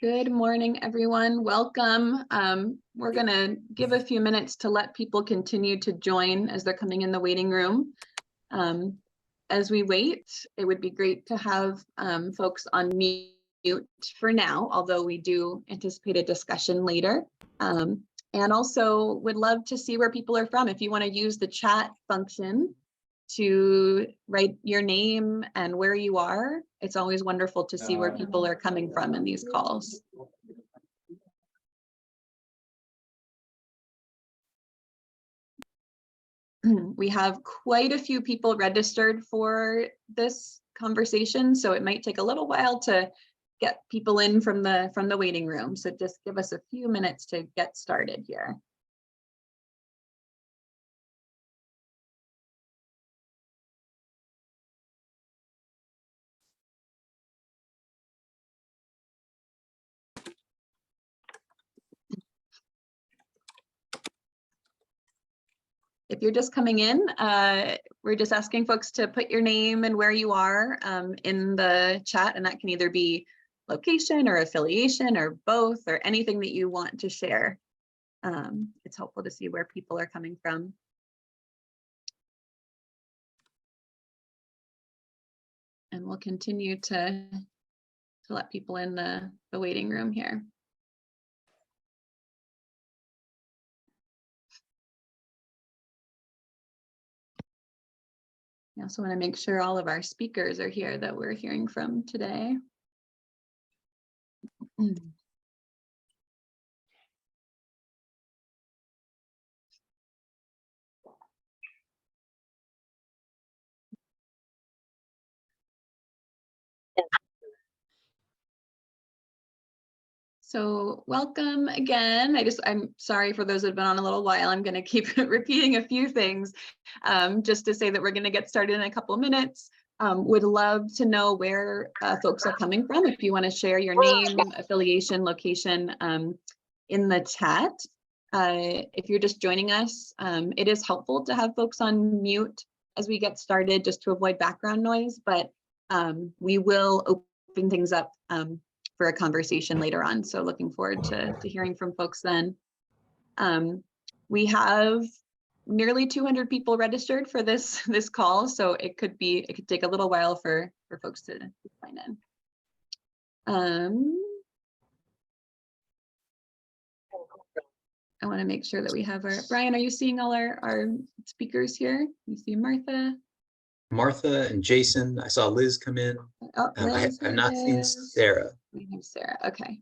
Good morning, everyone. Welcome. We're going to give a few minutes to let people continue to join as they're coming in the waiting room. As we wait, it would be great to have folks on mute for now, although we do anticipate a discussion later. And also would love to see where people are from. If you want to use the chat function to write your name and where you are, it's always wonderful to see where people are coming from in these calls. We have quite a few people registered for this conversation, so it might take a little while to get people in from the waiting room. So just give us a few minutes to get started here. If you're just coming in, we're just asking folks to put your name and where you are in the chat, and that can either be location or affiliation or both or anything that you want to share. It's helpful to see where people are coming from. And we'll continue to let people in the waiting room here. I also want to make sure all of our speakers are here that we're hearing from today. So welcome again. I'm sorry for those that have been on a little while. I'm going to keep repeating a few things just to say that we're going to get started in a couple of minutes. Would love to know where folks are coming from. If you want to share your name, affiliation, location in the chat. If you're just joining us, it is helpful to have folks on mute as we get started just to avoid background noise, but we will open things up for a conversation later on. So looking forward to hearing from folks then. We have nearly 200 people registered for this call, so it could take a little while for folks to sign in. I want to make sure that we have Brian, are you seeing all our speakers here? You see Martha and Jason. I saw Liz come in. Oh, I've not seen Sarah. We have Sarah. Okay,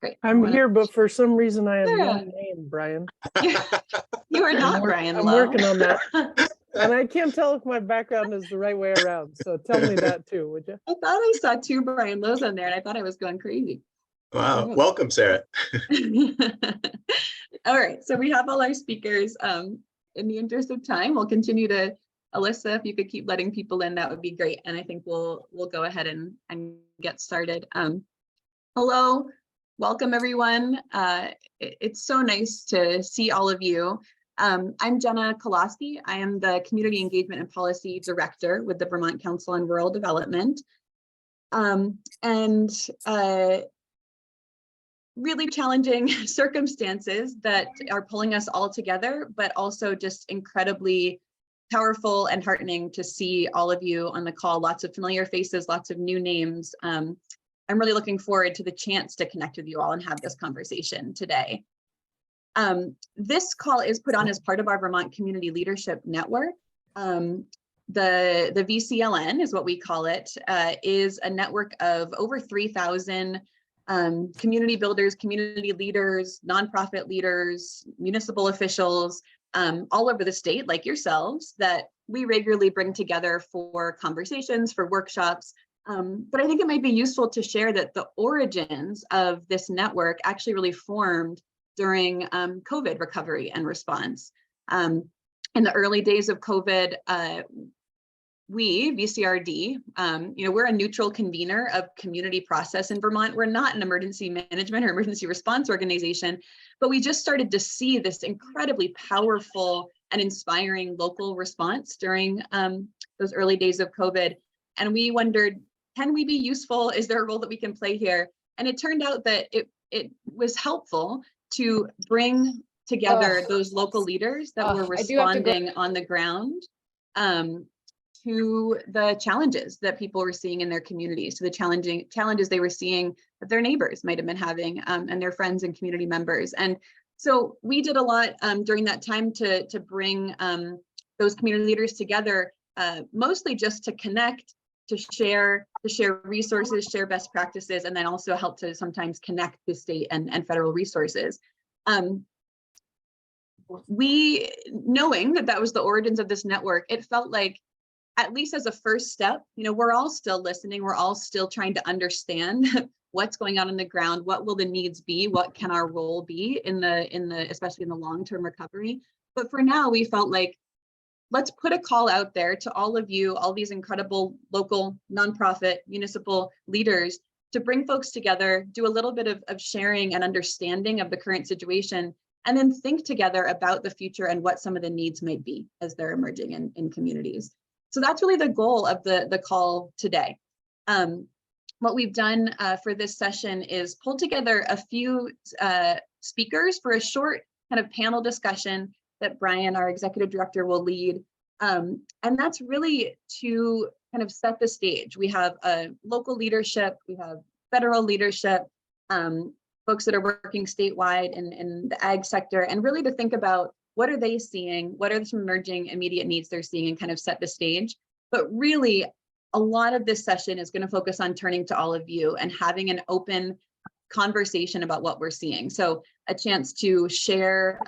great. I'm here, but for some reason I am not named Brian. You are not Brian. I'm working on that. And I can't tell if my background is the right way around. So tell me that too, would you? I thought I saw two Brian Lowe's in there and I thought I was going crazy. Wow. Welcome, Sarah. All right. So we have all our speakers. In the interest of time, we'll continue to, Alyssa, if you could keep letting people in, that would be great. And I think we'll go ahead and get started. Hello. Welcome, everyone. It's so nice to see all of you. I'm Jenna Koloski. I am the Community Engagement and Policy Director with the Vermont Council on Rural Development. Really challenging circumstances that are pulling us all together, but also just incredibly powerful and heartening to see all of you on the call. Lots of familiar faces, lots of new names. I'm really looking forward to the chance to connect with you all and have this conversation today. This call is put on as part of our Vermont Community Leadership Network. The VCLN is what we call it, is a network of over 3,000 community builders, community leaders, nonprofit leaders, municipal officials, all over the state, like yourselves, that we regularly bring together for conversations, for workshops. But I think it might be useful to share that the origins of this network actually really formed during COVID recovery and response. In the early days of COVID, we, VCRD, we're a neutral convener of community process in Vermont. We're not an emergency management or emergency response organization, but we just started to see this incredibly powerful and inspiring local response during those early days of COVID. And we wondered, can we be useful? Is there a role that we can play here? And it turned out that it was helpful to bring together those local leaders that were responding on the ground to the challenges that people were seeing in their communities, to the challenges they were seeing that their neighbors might have been having, and their friends and community members. And so we did a lot during that time to bring those community leaders together, mostly just to connect, to share resources, share best practices, and then also help to sometimes connect the state and federal resources. We, knowing that was the origins of this network, it felt like, at least as a first step, we're all still listening. We're all still trying to understand what's going on the ground. What will the needs be? What can our role be especially in the long-term recovery? But for now, we felt like, let's put a call out there to all of you, all these incredible local, nonprofit, municipal leaders, to bring folks together, do a little bit of sharing and understanding of the current situation, and then think together about the future and what some of the needs might be as they're emerging in communities. So that's really the goal of the call today. What we've done for this session is pull together a few speakers for a short kind of panel discussion that Brian, our executive director, will lead. And that's really to kind of set the stage. We have local leadership, we have federal leadership, folks that are working statewide in the ag sector, and really to think about what are they seeing, what are some emerging immediate needs they're seeing, and kind of set the stage. But really, a lot of this session is going to focus on turning to all of you and having an open conversation about what we're seeing. So a chance to share,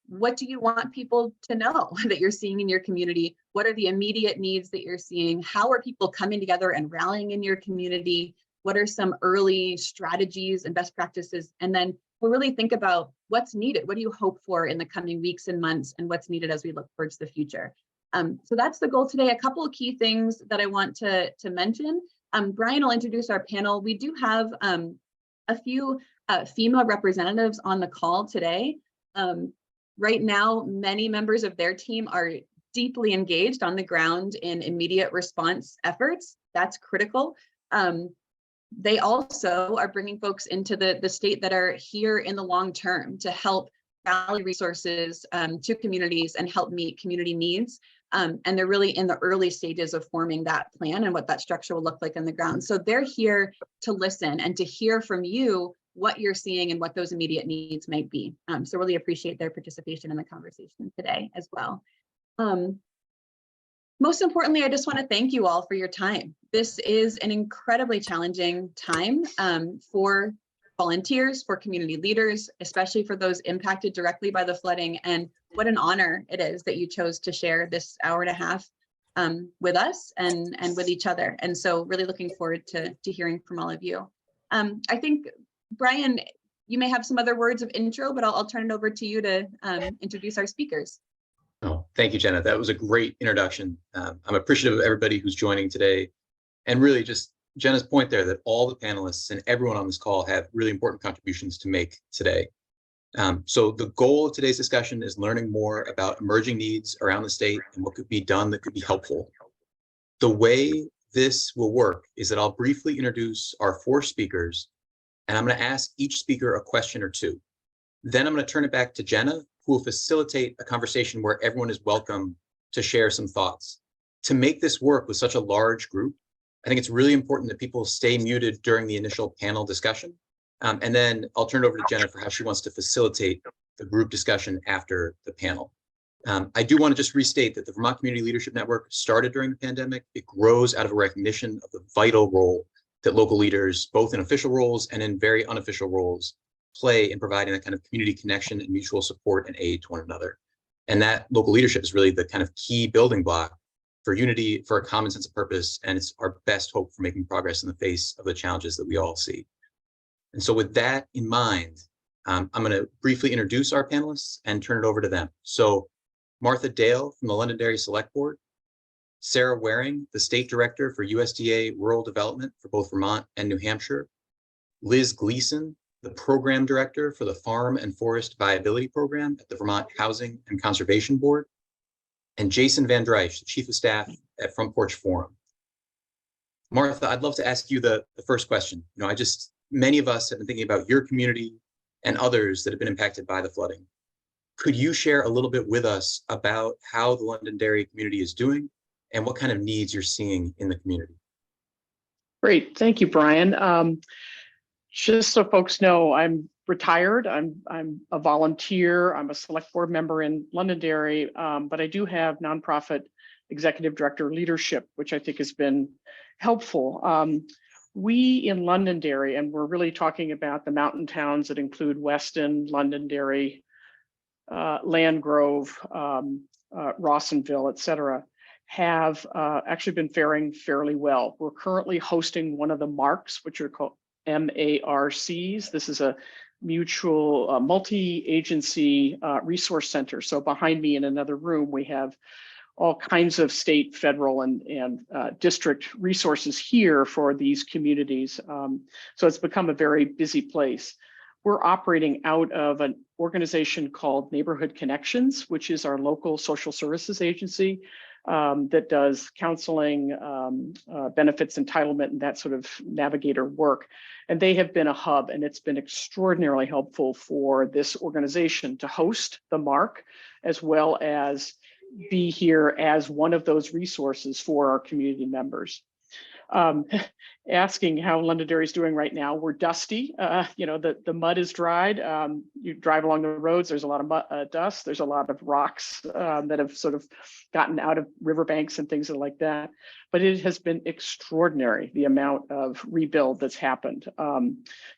what do you want people to know that you're seeing in your community? What are the immediate needs that you're seeing? How are people coming together and rallying in your community? What are some early strategies and best practices? And then we'll really think about what's needed. What do you hope for in the coming weeks and months, and what's needed as we look towards the future? So that's the goal today. A couple of key things that I want to mention. Brian will introduce our panel. We do have a few FEMA representatives on the call today. Right now, many members of their team are deeply engaged on the ground in immediate response efforts. That's critical. They also are bringing folks into the state that are here in the long term to help rally resources to communities and help meet community needs. And they're really in the early stages of forming that plan and what that structure will look like on the ground. So they're here to listen and to hear from you what you're seeing and what those immediate needs might be. So really appreciate their participation in the conversation today as well. Most importantly, I just want to thank you all for your time. This is an incredibly challenging time for volunteers, for community leaders, especially for those impacted directly by the flooding. And what an honor it is that you chose to share this hour and a half with us and with each other. And so really looking forward to hearing from all of you. I think, Brian, you may have some other words of intro, but I'll turn it over to you to introduce our speakers. Oh, thank you, Jenna. That was a great introduction. I'm appreciative of everybody who's joining today. And really just Jenna's point there that all the panelists and everyone on this call have really important contributions to make today. So the goal of today's discussion is learning more about emerging needs around the state and what could be done that could be helpful. The way this will work is that I'll briefly introduce our 4 speakers, and I'm going to ask each speaker a question or 2. Then I'm going to turn it back to Jenna, who will facilitate a conversation where everyone is welcome to share some thoughts. To make this work with such a large group, I think it's really important that people stay muted during the initial panel discussion. And then I'll turn it over to Jenna for how she wants to facilitate the group discussion after the panel. I do want to just restate that the Vermont Community Leadership Network started during the pandemic. It grows out of a recognition of the vital role that local leaders, both in official roles and in very unofficial roles, play in providing that kind of community connection and mutual support and aid to one another. And that local leadership is really the kind of key building block for unity, for a common sense of purpose, and it's our best hope for making progress in the face of the challenges that we all see. And so with that in mind, I'm going to briefly introduce our panelists and turn it over to them. So Martha Dale from the Londonderry Select Board, Sarah Waring, the State Director for USDA Rural Development for both Vermont and New Hampshire, Liz Gleason, the Program Director for the Farm and Forest Viability Program at the Vermont Housing and Conservation Board, and Jason Van Driesche, the Chief of Staff at Porch Forum. Martha, I'd love to ask you the first question. Many of us have been thinking about your community and others that have been impacted by the flooding. Could you share a little bit with us about how the Londonderry community is doing and what kind of needs you're seeing in the community? Great, thank you, Brian. Just so folks know, I'm retired. I'm a volunteer. I'm a select board member in Londonderry, but I do have nonprofit executive director leadership, which I think has been helpful. We in Londonderry, and we're really talking about the mountain towns that include Weston, Londonderry, Landgrove, Rawsonville, et cetera, have actually been faring fairly well. We're currently hosting one of the MARCs, which are called MARCs. This is a mutual multi-agency resource center. So behind me in another room, we have all kinds of state, federal, and district resources here for these communities. So it's become a very busy place. We're operating out of an organization called Neighborhood Connections, which is our local social services agency that does counseling, benefits entitlement, and that sort of navigator work. And they have been a hub, and it's been extraordinarily helpful for this organization to host the MARC, as well as be here as one of those resources for our community members. Asking how Londonderry is doing right now, we're dusty. The mud is dried. You drive along the roads, there's a lot of dust. There's a lot of rocks that have sort of gotten out of riverbanks and things like that. But it has been extraordinary, the amount of rebuild that's happened.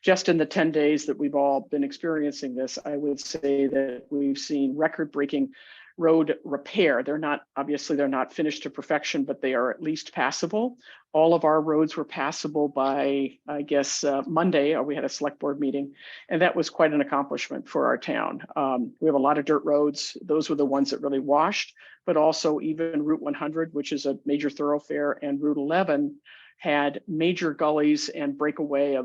Just in the 10 days that we've all been experiencing this, I would say that we've seen record-breaking road repair. They're not finished to perfection, but they are at least passable. All of our roads were passable by, I guess, Monday, or we had a select board meeting, and that was quite an accomplishment for our town. We have a lot of dirt roads. Those were the ones that really washed, but also even Route 100, which is a major thoroughfare, and Route 11 had major gullies and breakaway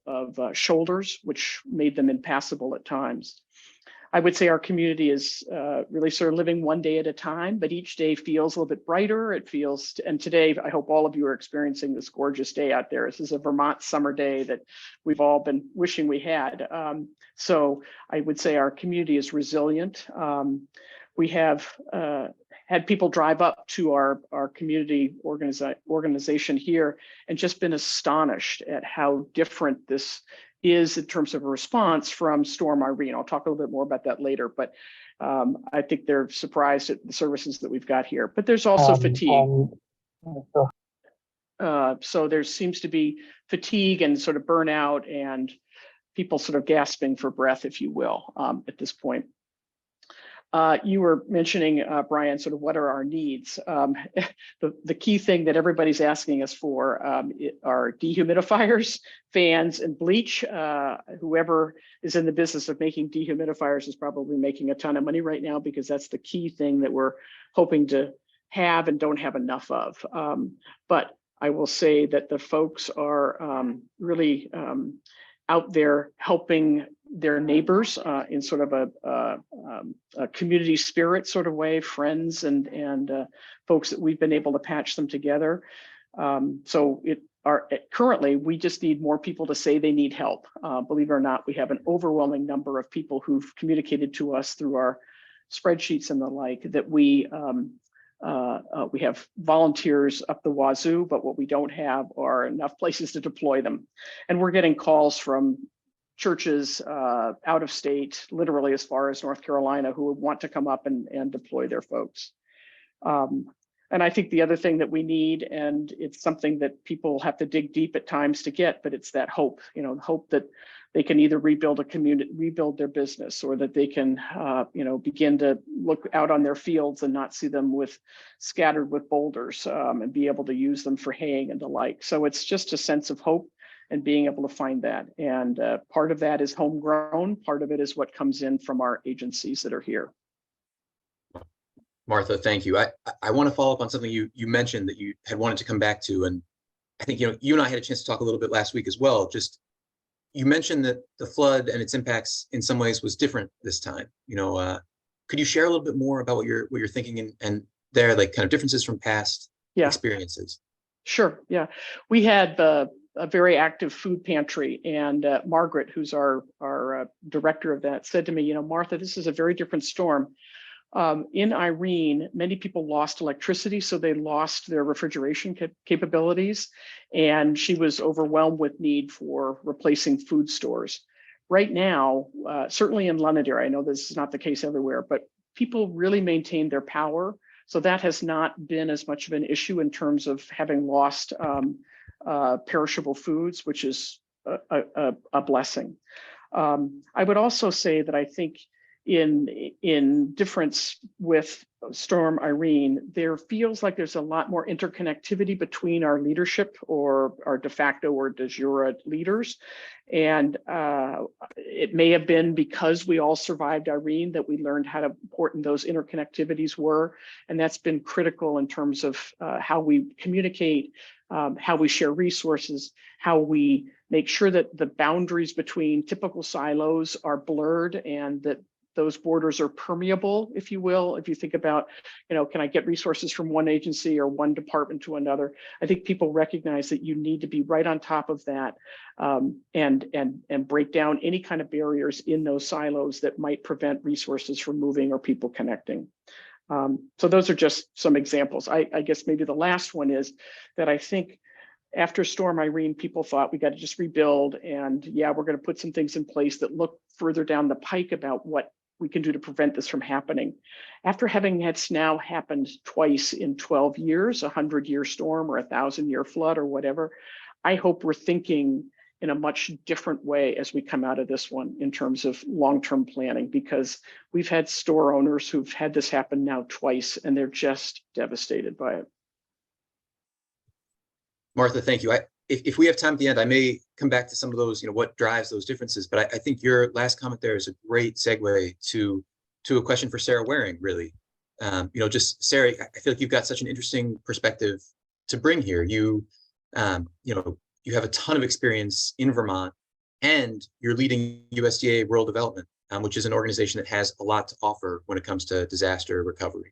of shoulders, which made them impassable at times. I would say our community is really sort of living one day at a time, but each day feels a little bit brighter. And today, I hope all of you are experiencing this gorgeous day out there. This is a Vermont summer day that we've all been wishing we had. So I would say our community is resilient. We have had people drive up to our community organization here and just been astonished at how different this is in terms of a response from Storm Irene. I'll talk a little bit more about that later, but I think they're surprised at the services that we've got here. But there's also fatigue. So there seems to be fatigue and sort of burnout and people sort of gasping for breath, if you will, at this point. You were mentioning, Brian, sort of what are our needs? The key thing that everybody's asking us for are dehumidifiers, fans, and bleach. Whoever is in the business of making dehumidifiers is probably making a ton of money right now, because that's the key thing that we're hoping to have and don't have enough of. But I will say that the folks are really out there helping their neighbors in sort of a community spirit sort of way, friends and folks that we've been able to patch them together. Currently, we just need more people to say they need help. Believe it or not, we have an overwhelming number of people who've communicated to us through our spreadsheets and the like that we have volunteers up the wazoo, but what we don't have are enough places to deploy them. And we're getting calls from churches out of state, literally as far as North Carolina, who want to come up and deploy their folks. And I think the other thing that we need, and it's something that people have to dig deep at times to get, but it's that hope, hope that they can either rebuild a community, rebuild their business, or that they can, begin to look out on their fields and not see them scattered with boulders, and be able to use them for haying and the like. So it's just a sense of hope and being able to find that. And part of that is homegrown. Part of it is what comes in from our agencies that are here. Martha, thank you. I want to follow up on something you mentioned that you had wanted to come back to. And I think, you and I had a chance to talk a little bit last week as well. Just, you mentioned that the flood and its impacts in some ways was different this time. Could you share a little bit more about what you're thinking and there, like kind of differences from past experiences? Sure. Yeah, we had a very active food pantry, and Margaret, who's our director of that, said to me, Martha, this is a very different storm. In Irene, many people lost electricity, so they lost their refrigeration capabilities, and she was overwhelmed with need for replacing food stores. Right now, certainly in Londonderry, I know this is not the case everywhere, but people really maintain their power. So that has not been as much of an issue in terms of having lost perishable foods, which is a blessing. I would also say that I think in difference with Storm Irene, there feels like there's a lot more interconnectivity between our leadership, or our de facto or de jure leaders. And it may have been because we all survived Irene that we learned how important those interconnectivities were. And that's been critical in terms of how we communicate, how we share resources, how we make sure that the boundaries between typical silos are blurred, and that those borders are permeable, if you will. If you think about, can I get resources from one agency or one department to another? I think people recognize that you need to be right on top of that, and break down any kind of barriers in those silos that might prevent resources from moving or people connecting. So those are just some examples. I guess maybe the last one is that I think after Storm Irene, people thought we got to just rebuild, and yeah, we're going to put some things in place that look further down the pike about what we can do to prevent this from happening. After having it's now happened twice in 12 years, 100-year storm or 1,000-year flood or whatever, I hope we're thinking in a much different way as we come out of this one in terms of long-term planning, because we've had store owners who've had this happen now twice, and they're just devastated by it. Martha, thank you. If we have time at the end, I may come back to some of those, what drives those differences. But I think your last comment there is a great segue to a question for Sarah Waring, really. Just Sarah, I feel like you've got such an interesting perspective to bring here. You have a ton of experience in Vermont, and you're leading USDA Rural Development, which is an organization that has a lot to offer when it comes to disaster recovery.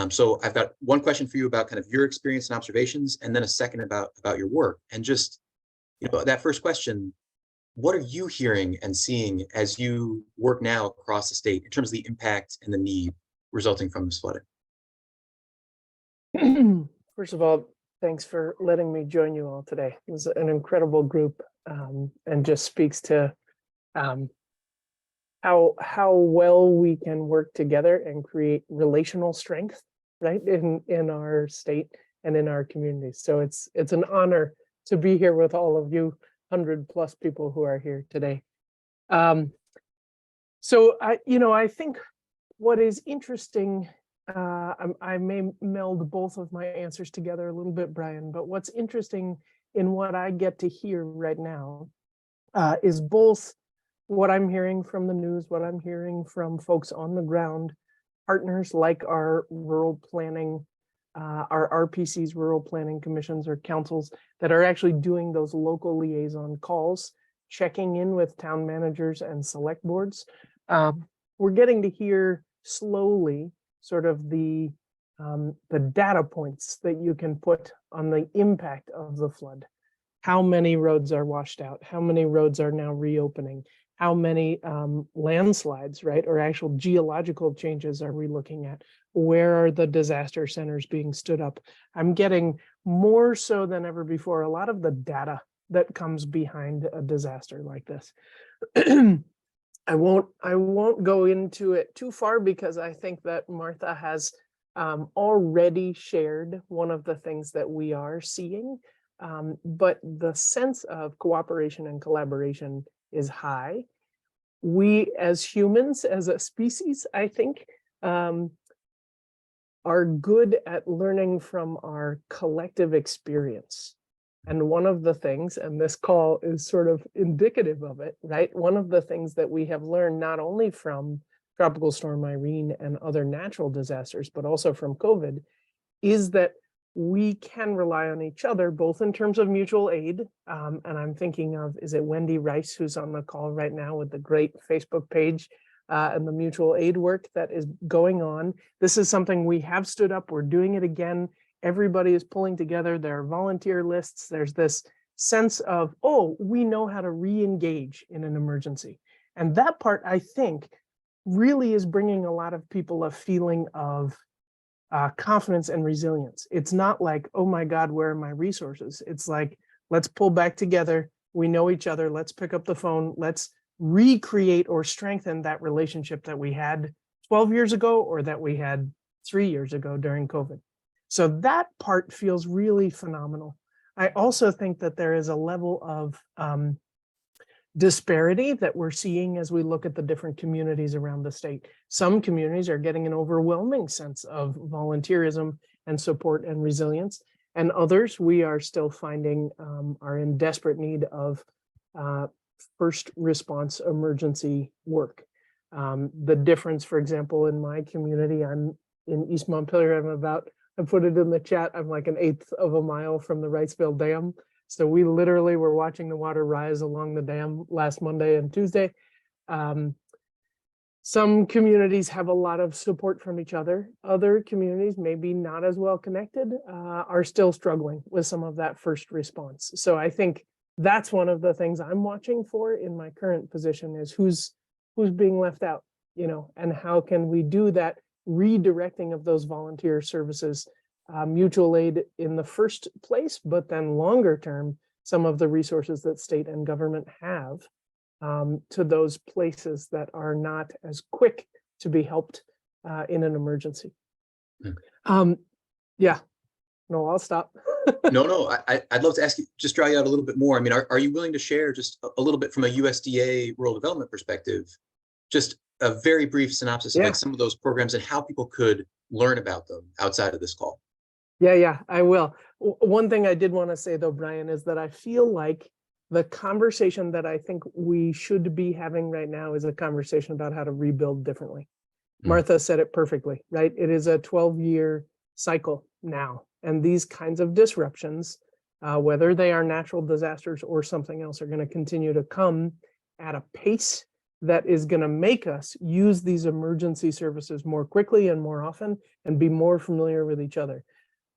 So I've got one question for you about kind of your experience and observations, and then a second about your work. And just, that first question, what are you hearing and seeing as you work now across the state in terms of the impact and the need resulting from this flooding? First of all, thanks for letting me join you all today. It was an incredible group, and just speaks to how well we can work together and create relational strength, right, in our state and in our communities. So it's an honor to be here with all of you 100+ people who are here today. So I think what is interesting, I may meld both of my answers together a little bit, Brian, but what's interesting in what I get to hear right now is both what I'm hearing from the news, what I'm hearing from folks on the ground, partners like our rural planning, our RPCs, rural planning commissions or councils that are actually doing those local liaison calls, checking in with town managers and select boards. We're getting to hear slowly sort of the data points that you can put on the impact of the flood. How many roads are washed out? How many roads are now reopening? How many landslides, right, or actual geological changes are we looking at? Where are the disaster centers being stood up? I'm getting more so than ever before a lot of the data that comes behind a disaster like this. I won't go into it too far because I think that Martha has already shared one of the things that we are seeing, but the sense of cooperation and collaboration is high. We as humans, as a species, I think, are good at learning from our collective experience. And one of the things, and this call is sort of indicative of it, right? One of the things that we have learned not only from Tropical Storm Irene and other natural disasters, but also from COVID, is that we can rely on each other, both in terms of mutual aid. And I'm thinking of, is it Wendy Rice, who's on the call right now with the great Facebook page and the mutual aid work that is going on. This is something we have stood up. We're doing it again. Everybody is pulling together. There are volunteer lists. There's this sense of, oh, we know how to re-engage in an emergency. And that part, I think, really is bringing a lot of people a feeling of confidence and resilience. It's not like, oh my God, where are my resources? It's like, let's pull back together. We know each other. Let's pick up the phone. Let's recreate or strengthen that relationship that we had 12 years ago or that we had 3 years ago during COVID. So that part feels really phenomenal. I also think that there is a level of disparity that we're seeing as we look at the different communities around the state. Some communities are getting an overwhelming sense of volunteerism and support and resilience, and others we are still finding are in desperate need of first response emergency work. The difference, for example, in my community, I'm in East Montpelier, I put it in the chat, I'm like 1/8 of a mile from the Wrightsville Dam. So we literally were watching the water rise along the dam last Monday and Tuesday. Some communities have a lot of support from each other. Other communities, maybe not as well connected, are still struggling with some of that first response. So I think that's one of the things I'm watching for in my current position is who's being left out, you know, and how can we do that redirecting of those volunteer services, mutual aid in the first place, but then longer term, some of the resources that state and government have to those places that are not as quick to be helped in an emergency. Yeah, no, I'll stop. No, I'd love to ask you, just draw you out a little bit more. I mean, are you willing to share just a little bit from a USDA Rural Development perspective, just a very brief synopsis of like some of those programs and how people could learn about them outside of this call? Yeah, I will. One thing I did want to say though, Brian, is that I feel like the conversation that I think we should be having right now is a conversation about how to rebuild differently. Martha said it perfectly, right? It is a 12-year cycle now. And these kinds of disruptions, whether they are natural disasters or something else, are going to continue to come at a pace that is going to make us use these emergency services more quickly and more often and be more familiar with each other.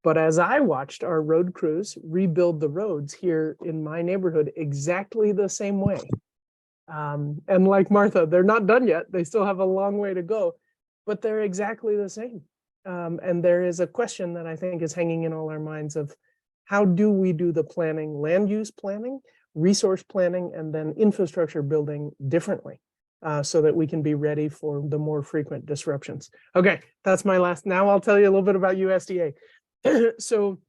But as I watched our road crews rebuild the roads here in my neighborhood exactly the same way, and like Martha, they're not done yet. They still have a long way to go, but they're exactly the same. And there is a question that I think is hanging in all our minds of how do we do the planning, land use planning, resource planning, and then infrastructure building differently so that we can be ready for the more frequent disruptions. Okay, that's my last. Now I'll tell you a little bit about USDA. So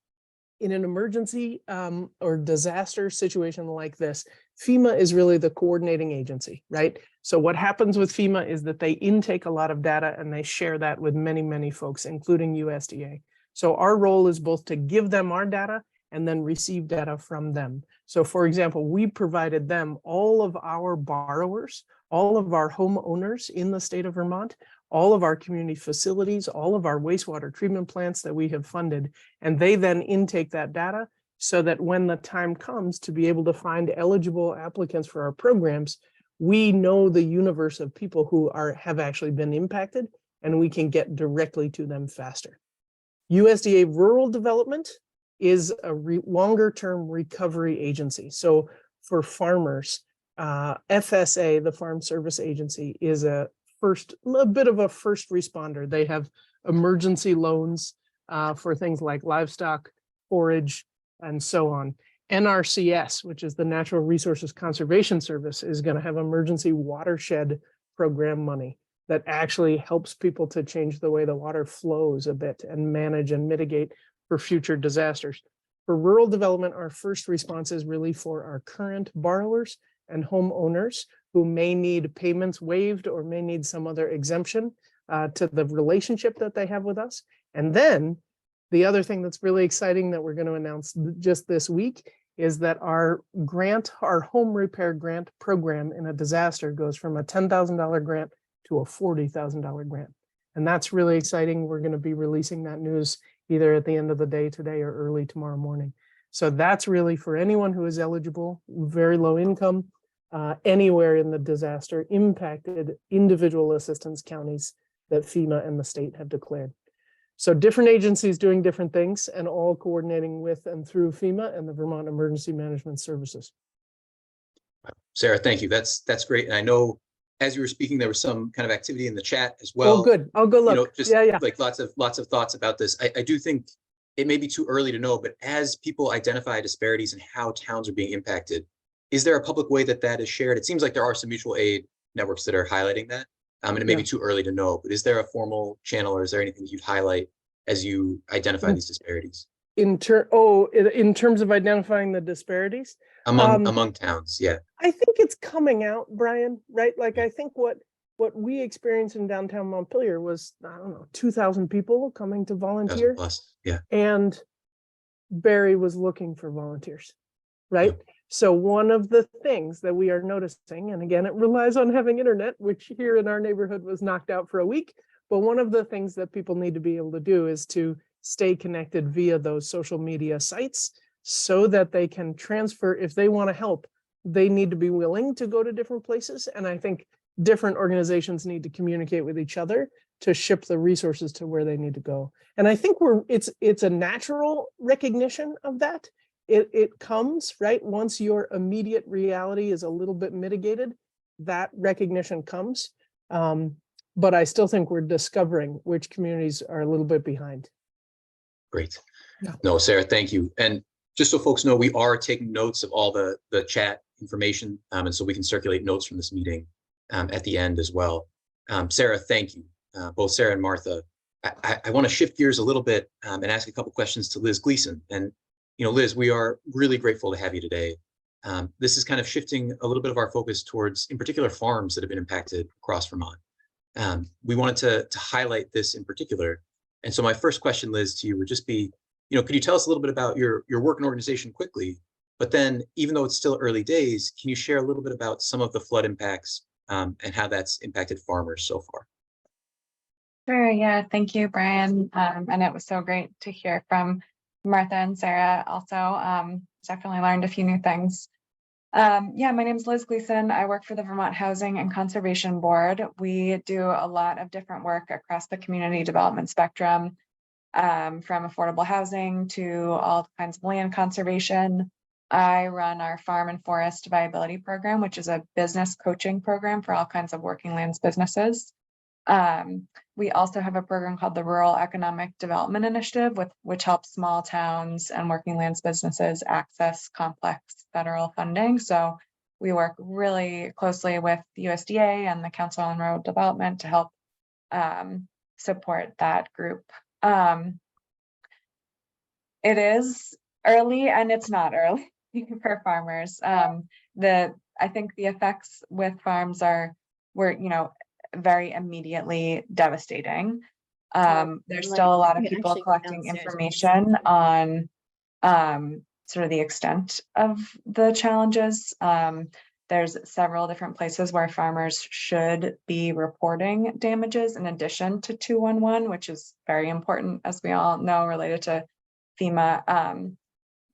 in an emergency or disaster situation like this, FEMA is really the coordinating agency, right? So what happens with FEMA is that they intake a lot of data and they share that with many, many folks, including USDA. So our role is both to give them our data and then receive data from them. So for example, we provided them all of our borrowers, all of our homeowners in the state of Vermont, all of our community facilities, all of our wastewater treatment plants that we have funded, and they then intake that data so that when the time comes to be able to find eligible applicants for our programs, we know the universe of people who have actually been impacted, and we can get directly to them faster. USDA Rural Development is a longer-term recovery agency. So for farmers, FSA, the Farm Service Agency, is a bit of a first responder. They have emergency loans for things like livestock, forage, and so on. NRCS, which is the Natural Resources Conservation Service, is going to have emergency watershed program money that actually helps people to change the way the water flows a bit and manage and mitigate for future disasters. For rural development, our first response is really for our current borrowers and homeowners who may need payments waived or may need some other exemption to the relationship that they have with us. And then the other thing that's really exciting that we're going to announce just this week is that our home repair grant program in a disaster goes from a $10,000 grant to a $40,000 grant. And that's really exciting. We're going to be releasing that news either at the end of the day today or early tomorrow morning. So that's really for anyone who is eligible, very low income, anywhere in the disaster impacted individual assistance counties that FEMA and the state have declared. So different agencies doing different things and all coordinating with and through FEMA and the Vermont Emergency Management Services. Sarah, thank you. That's great. And I know as you were speaking, there was some kind of activity in the chat as well. Oh, good. I'll go look. Just yeah. like lots of thoughts about this. I do think it may be too early to know, but as people identify disparities in how towns are being impacted, is there a public way that is shared? It seems like there are some mutual aid networks that are highlighting that. And it may be too early to know, but is there a formal channel or is there anything that you'd highlight as you identify these disparities? In terms of identifying the disparities? Among towns, yeah. I think it's coming out, Brian, right? Like, I think what we experienced in downtown Montpelier was, I don't know, 2,000 people coming to volunteer. Plus, yeah. And Barry was looking for volunteers, right? Yeah. So one of the things that we are noticing, and again, it relies on having internet, which here in our neighborhood was knocked out for a week. But one of the things that people need to be able to do is to stay connected via those social media sites so that they can transfer. If they want to help, they need to be willing to go to different places. And I think different organizations need to communicate with each other to ship the resources to where they need to go. And I think it's a natural recognition of that. It comes, right? Once your immediate reality is a little bit mitigated, that recognition comes. But I still think we're discovering which communities are a little bit behind. Great. Yeah. No, Sarah, thank you. And just so folks know, we are taking notes of all the chat information, and so we can circulate notes from this meeting at the end as well. Sarah, thank you. Both Sarah and Martha. I want to shift gears a little bit and ask a couple questions to Liz Gleason. And Liz, we are really grateful to have you today. This is kind of shifting a little bit of our focus towards, in particular, farms that have been impacted across Vermont. We wanted to highlight this in particular. And so my first question, Liz, to you would just be, could you tell us a little bit about your work and organization quickly? But then, even though it's still early days, can you share a little bit about some of the flood impacts and how that's impacted farmers so far? Sure. Yeah. Thank you, Brian. And it was so great to hear from Martha and Sarah also. Definitely learned a few new things. Yeah, my name is Liz Gleason. I work for the Vermont Housing and Conservation Board. We do a lot of different work across the community development spectrum, from affordable housing to all kinds of land conservation. I run our farm and forest viability program, which is a business coaching program for all kinds of working lands businesses. We also have a program called the Rural Economic Development Initiative, which helps small towns and working lands businesses access complex federal funding. So we work really closely with the USDA and the Council on Rural Development to help support that group. It is early and it's not early for farmers. I think the effects with farms were very immediately devastating. There's still a lot of people collecting information on sort of the extent of the challenges. There's several different places where farmers should be reporting damages in addition to 211, which is very important, as we all know, related to FEMA.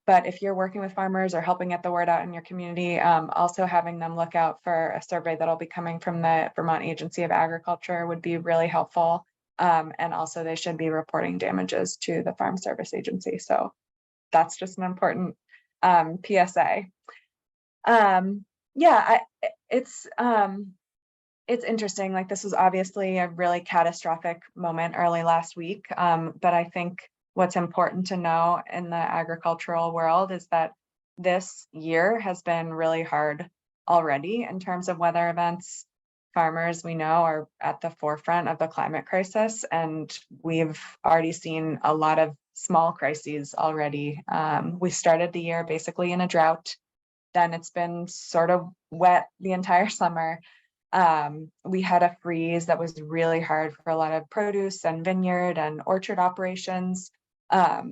But if you're working with farmers or helping get the word out in your community, also having them look out for a survey that'll be coming from the Vermont Agency of Agriculture would be really helpful. And also they should be reporting damages to the Farm Service Agency. So that's just an important PSA. It's interesting. Like, this was obviously a really catastrophic moment early last week. But I think what's important to know in the agricultural world is that this year has been really hard already in terms of weather events. Farmers, we know, are at the forefront of the climate crisis, and we've already seen a lot of small crises already. We started the year basically in a drought. Then it's been sort of wet the entire summer. We had a freeze that was really hard for a lot of produce and vineyard and orchard operations.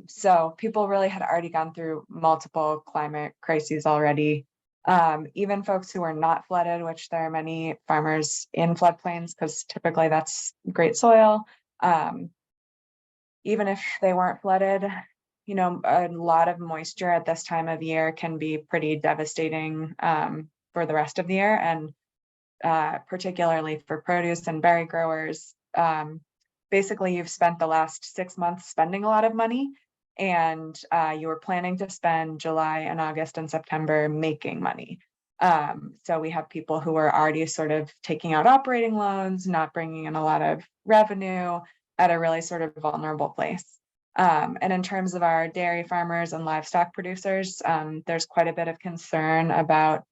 So people really had already gone through multiple climate crises already. Even folks who are not flooded, which there are many farmers in floodplains because typically that's great soil. Even if they weren't flooded, a lot of moisture at this time of year can be pretty devastating for the rest of the year, and particularly for produce and berry growers. basically you've spent the last 6 months spending a lot of money, and you were planning to spend July and August and September making money. So we have people who are already sort of taking out operating loans, not bringing in a lot of revenue, at a really sort of vulnerable place. And in terms of our dairy farmers and livestock producers, there's quite a bit of concern about,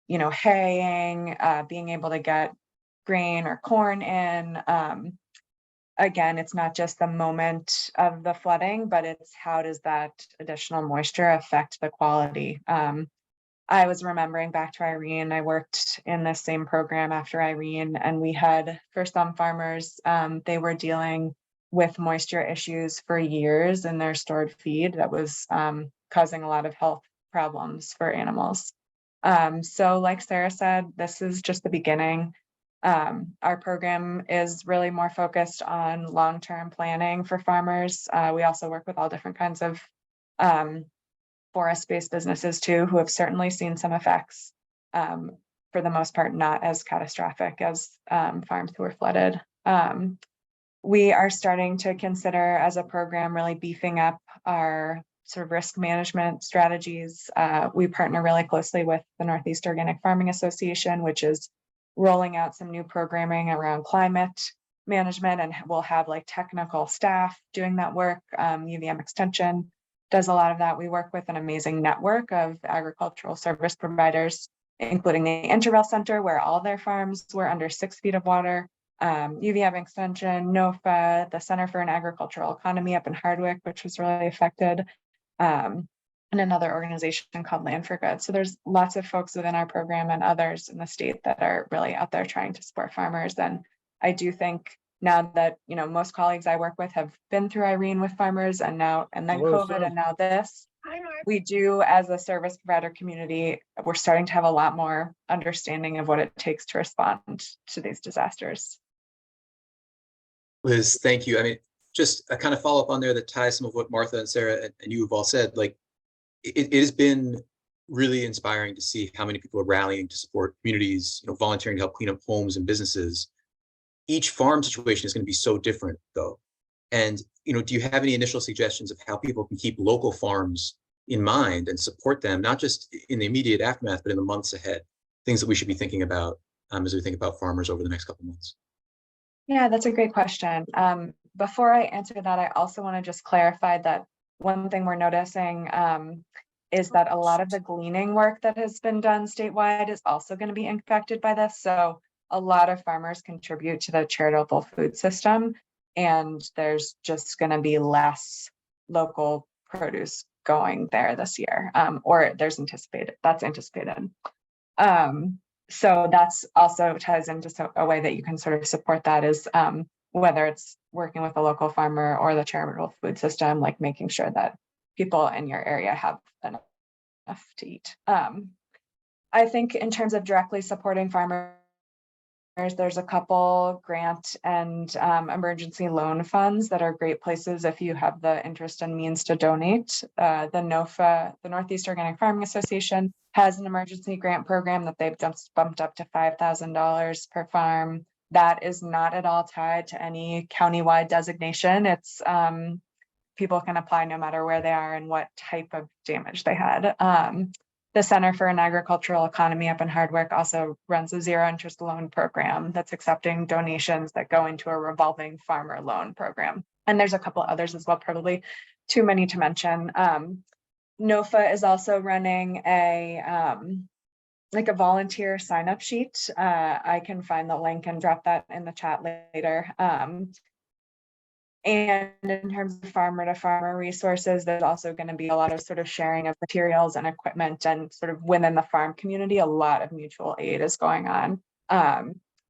haying, being able to get grain or corn in. Again, it's not just the moment of the flooding, but it's how does that additional moisture affect the quality? I was remembering back to Irene, I worked in the same program after Irene, and we had, for some farmers, they were dealing with moisture issues for years in their stored feed that was causing a lot of health problems for animals. So like Sarah said, this is just the beginning. Our program is really more focused on long-term planning for farmers. We also work with all different kinds of forest-based businesses too, who have certainly seen some effects, for the most part, not as catastrophic as farms who were flooded. We are starting to consider as a program really beefing up our sort of risk management strategies. We partner really closely with the Northeast Organic Farming Association, which is rolling out some new programming around climate management, and we'll have like technical staff doing that work. UVM Extension does a lot of that. We work with an amazing network of agricultural service providers, including the Intervale Center, where all their farms were under 6 feet of water. UVM Extension, NOFA, the Center for an Agricultural Economy up in Hardwick, which was really affected, and another organization called Land for Good. So there's lots of folks within our program and others in the state that are really out there trying to support farmers. And I do think now that, most colleagues I work with have been through Irene with farmers, and then COVID, and now this, we do, as a service provider community, we're starting to have a lot more understanding of what it takes to respond to these disasters. Liz, thank you. I mean, just a kind of follow up on there that ties some of what Martha and Sarah and you have all said. Like, it has been really inspiring to see how many people are rallying to support communities, volunteering to help clean up homes and businesses. Each farm situation is going to be so different, though. And, do you have any initial suggestions of how people can keep local farms in mind and support them, not just in the immediate aftermath, but in the months ahead? Things that we should be thinking about as we think about farmers over the next couple of months. Yeah, that's a great question. Before I answer that, I also want to just clarify that one thing we're noticing is that a lot of the gleaning work that has been done statewide is also going to be impacted by this. So a lot of farmers contribute to the charitable food system, and there's just going to be less local produce going there this year, or that's anticipated. So that's also ties into a way that you can sort of support that is whether it's working with a local farmer or the charitable food system, like making sure that people in your area have enough to eat. I think in terms of directly supporting farmers, there's a couple grant and emergency loan funds that are great places if you have the interest and means to donate. The NOFA, the Northeast Organic Farming Association, has an emergency grant program that they've just bumped up to $5,000 per farm. That is not at all tied to any countywide designation. It's people can apply no matter where they are and what type of damage they had. The Center for an Agricultural Economy up in Hardwick also runs a zero interest loan program that's accepting donations that go into a revolving farmer loan program. And there's a couple others as well, probably too many to mention. NOFA is also running a like a volunteer sign up sheet. I can find the link and drop that in the chat later. And in terms of farmer to farmer resources, there's also going to be a lot of sort of sharing of materials and equipment, and sort of within the farm community, a lot of mutual aid is going on.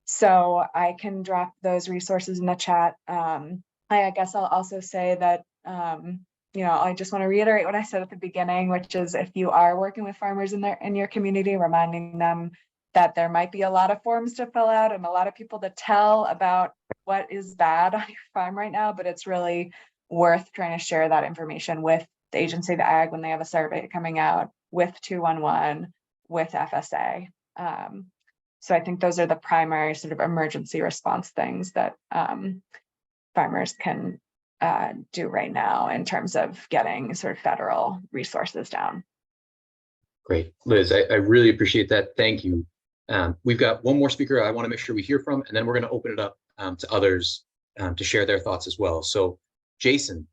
So I can drop those resources in the chat. I guess I'll also say that, I just want to reiterate what I said at the beginning, which is if you are working with farmers in your community, reminding them that there might be a lot of forms to fill out and a lot of people to tell about what is bad on your farm right now, but it's really worth trying to share that information with the Agency of Ag when they have a survey coming out, with 211, with FSA. So I think those are the primary sort of emergency response things that farmers can do right now in terms of getting sort of federal resources down. Great, Liz, I really appreciate that. Thank you. We've got one more speaker I want to make sure we hear from, and then we're going to open it up to others to share their thoughts as well. So Jason,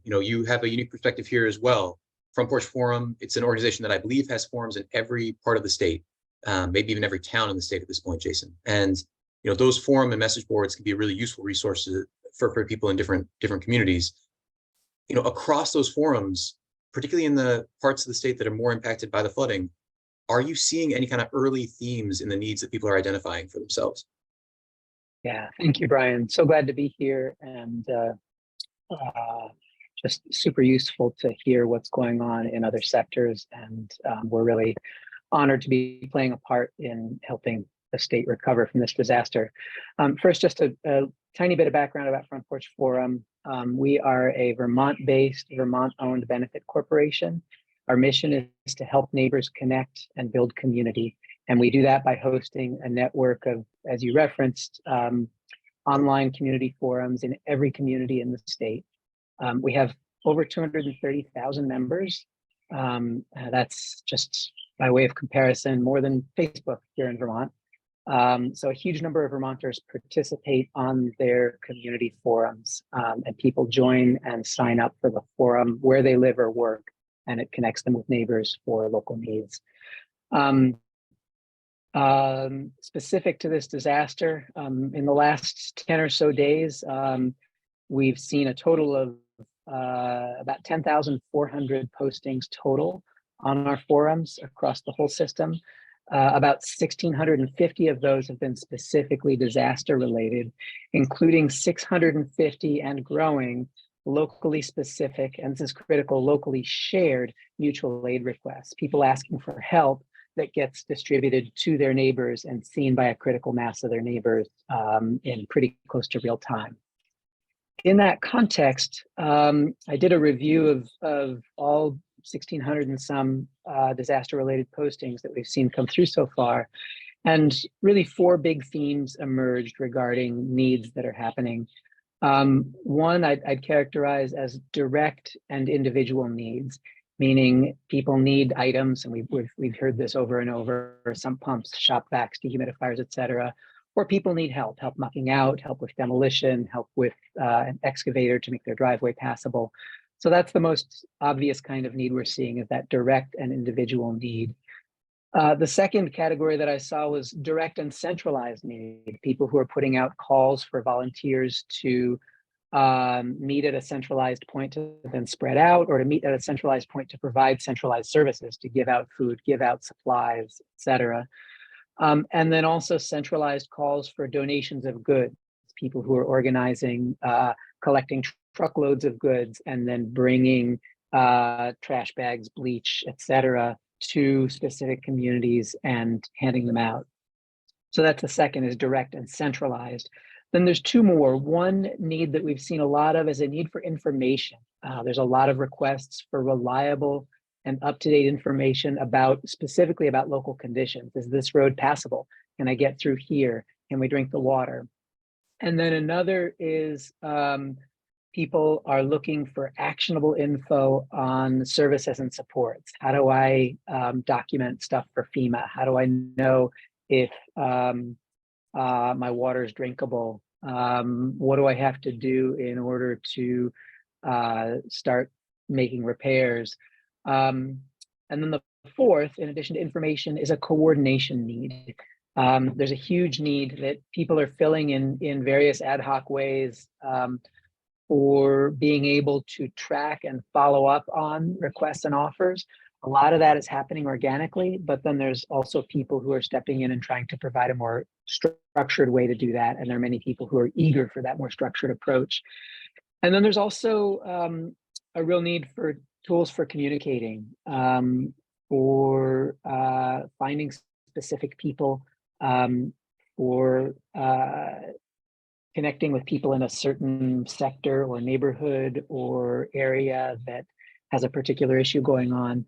you have a unique perspective here as well from Porch Forum. It's an organization that I believe has forums in every part of the state, maybe even every town in the state at this point, Jason. And those forum and message boards can be a really useful resource for people in different communities. Across those forums, particularly in the parts of the state that are more impacted by the flooding, are you seeing any kind of early themes in the needs that people are identifying for themselves? Yeah, thank you, Brian. So glad to be here, and just super useful to hear what's going on in other sectors. And we're really honored to be playing a part in helping the state recover from this disaster. First, just a tiny bit of background about Front Porch Forum. We are a Vermont-based, Vermont-owned benefit corporation. Our mission is to help neighbors connect and build community. And we do that by hosting a network of, as you referenced, online community forums in every community in the state. We have over 230,000 members. That's just by way of comparison, more than Facebook here in Vermont. So a huge number of Vermonters participate on their community forums, and people join and sign up for the forum where they live or work, and it connects them with neighbors for local needs. Specific to this disaster, in the last 10 or so days, we've seen a total of about 10,400 postings total on our forums across the whole system. About 1,650 of those have been specifically disaster related, including 650 and growing locally specific, and this is critical, locally shared mutual aid requests, people asking for help that gets distributed to their neighbors and seen by a critical mass of their neighbors in pretty close to real time. In that context, I did a review of all 1,600 and some disaster-related postings that we've seen come through so far. And really 4 big themes emerged regarding needs that are happening. One I'd characterize as direct and individual needs, meaning people need items, and we've heard this over and over, sump pumps, shop vacs, dehumidifiers, et cetera, or people need help mucking out, help with demolition, help with an excavator to make their driveway passable. So that's the most obvious kind of need we're seeing, is that direct and individual need. The second category that I saw was direct and centralized need, people who are putting out calls for volunteers to meet at a centralized point to then spread out, or to meet at a centralized point to provide centralized services, to give out food, give out supplies, et cetera. And then also centralized calls for donations of goods, people who are organizing, collecting truckloads of goods and then bringing trash bags, bleach, et cetera, to specific communities and handing them out. So that's the second, is direct and centralized. Then there's 2 more. One need that we've seen a lot of is a need for information. There's a lot of requests for reliable and up-to-date information specifically about local conditions. Is this road passable? Can I get through here? Can we drink the water? And then another is people are looking for actionable info on services and supports. How do I document stuff for FEMA? How do I know if my water is drinkable? What do I have to do in order to start making repairs? And then the fourth, in addition to information, is a coordination need. There's a huge need that people are filling in various ad hoc ways for being able to track and follow up on requests and offers. A lot of that is happening organically, but then there's also people who are stepping in and trying to provide a more structured way to do that. And there are many people who are eager for that more structured approach. And then there's also a real need for tools for communicating, for finding specific people, for connecting with people in a certain sector or neighborhood or area that has a particular issue going on.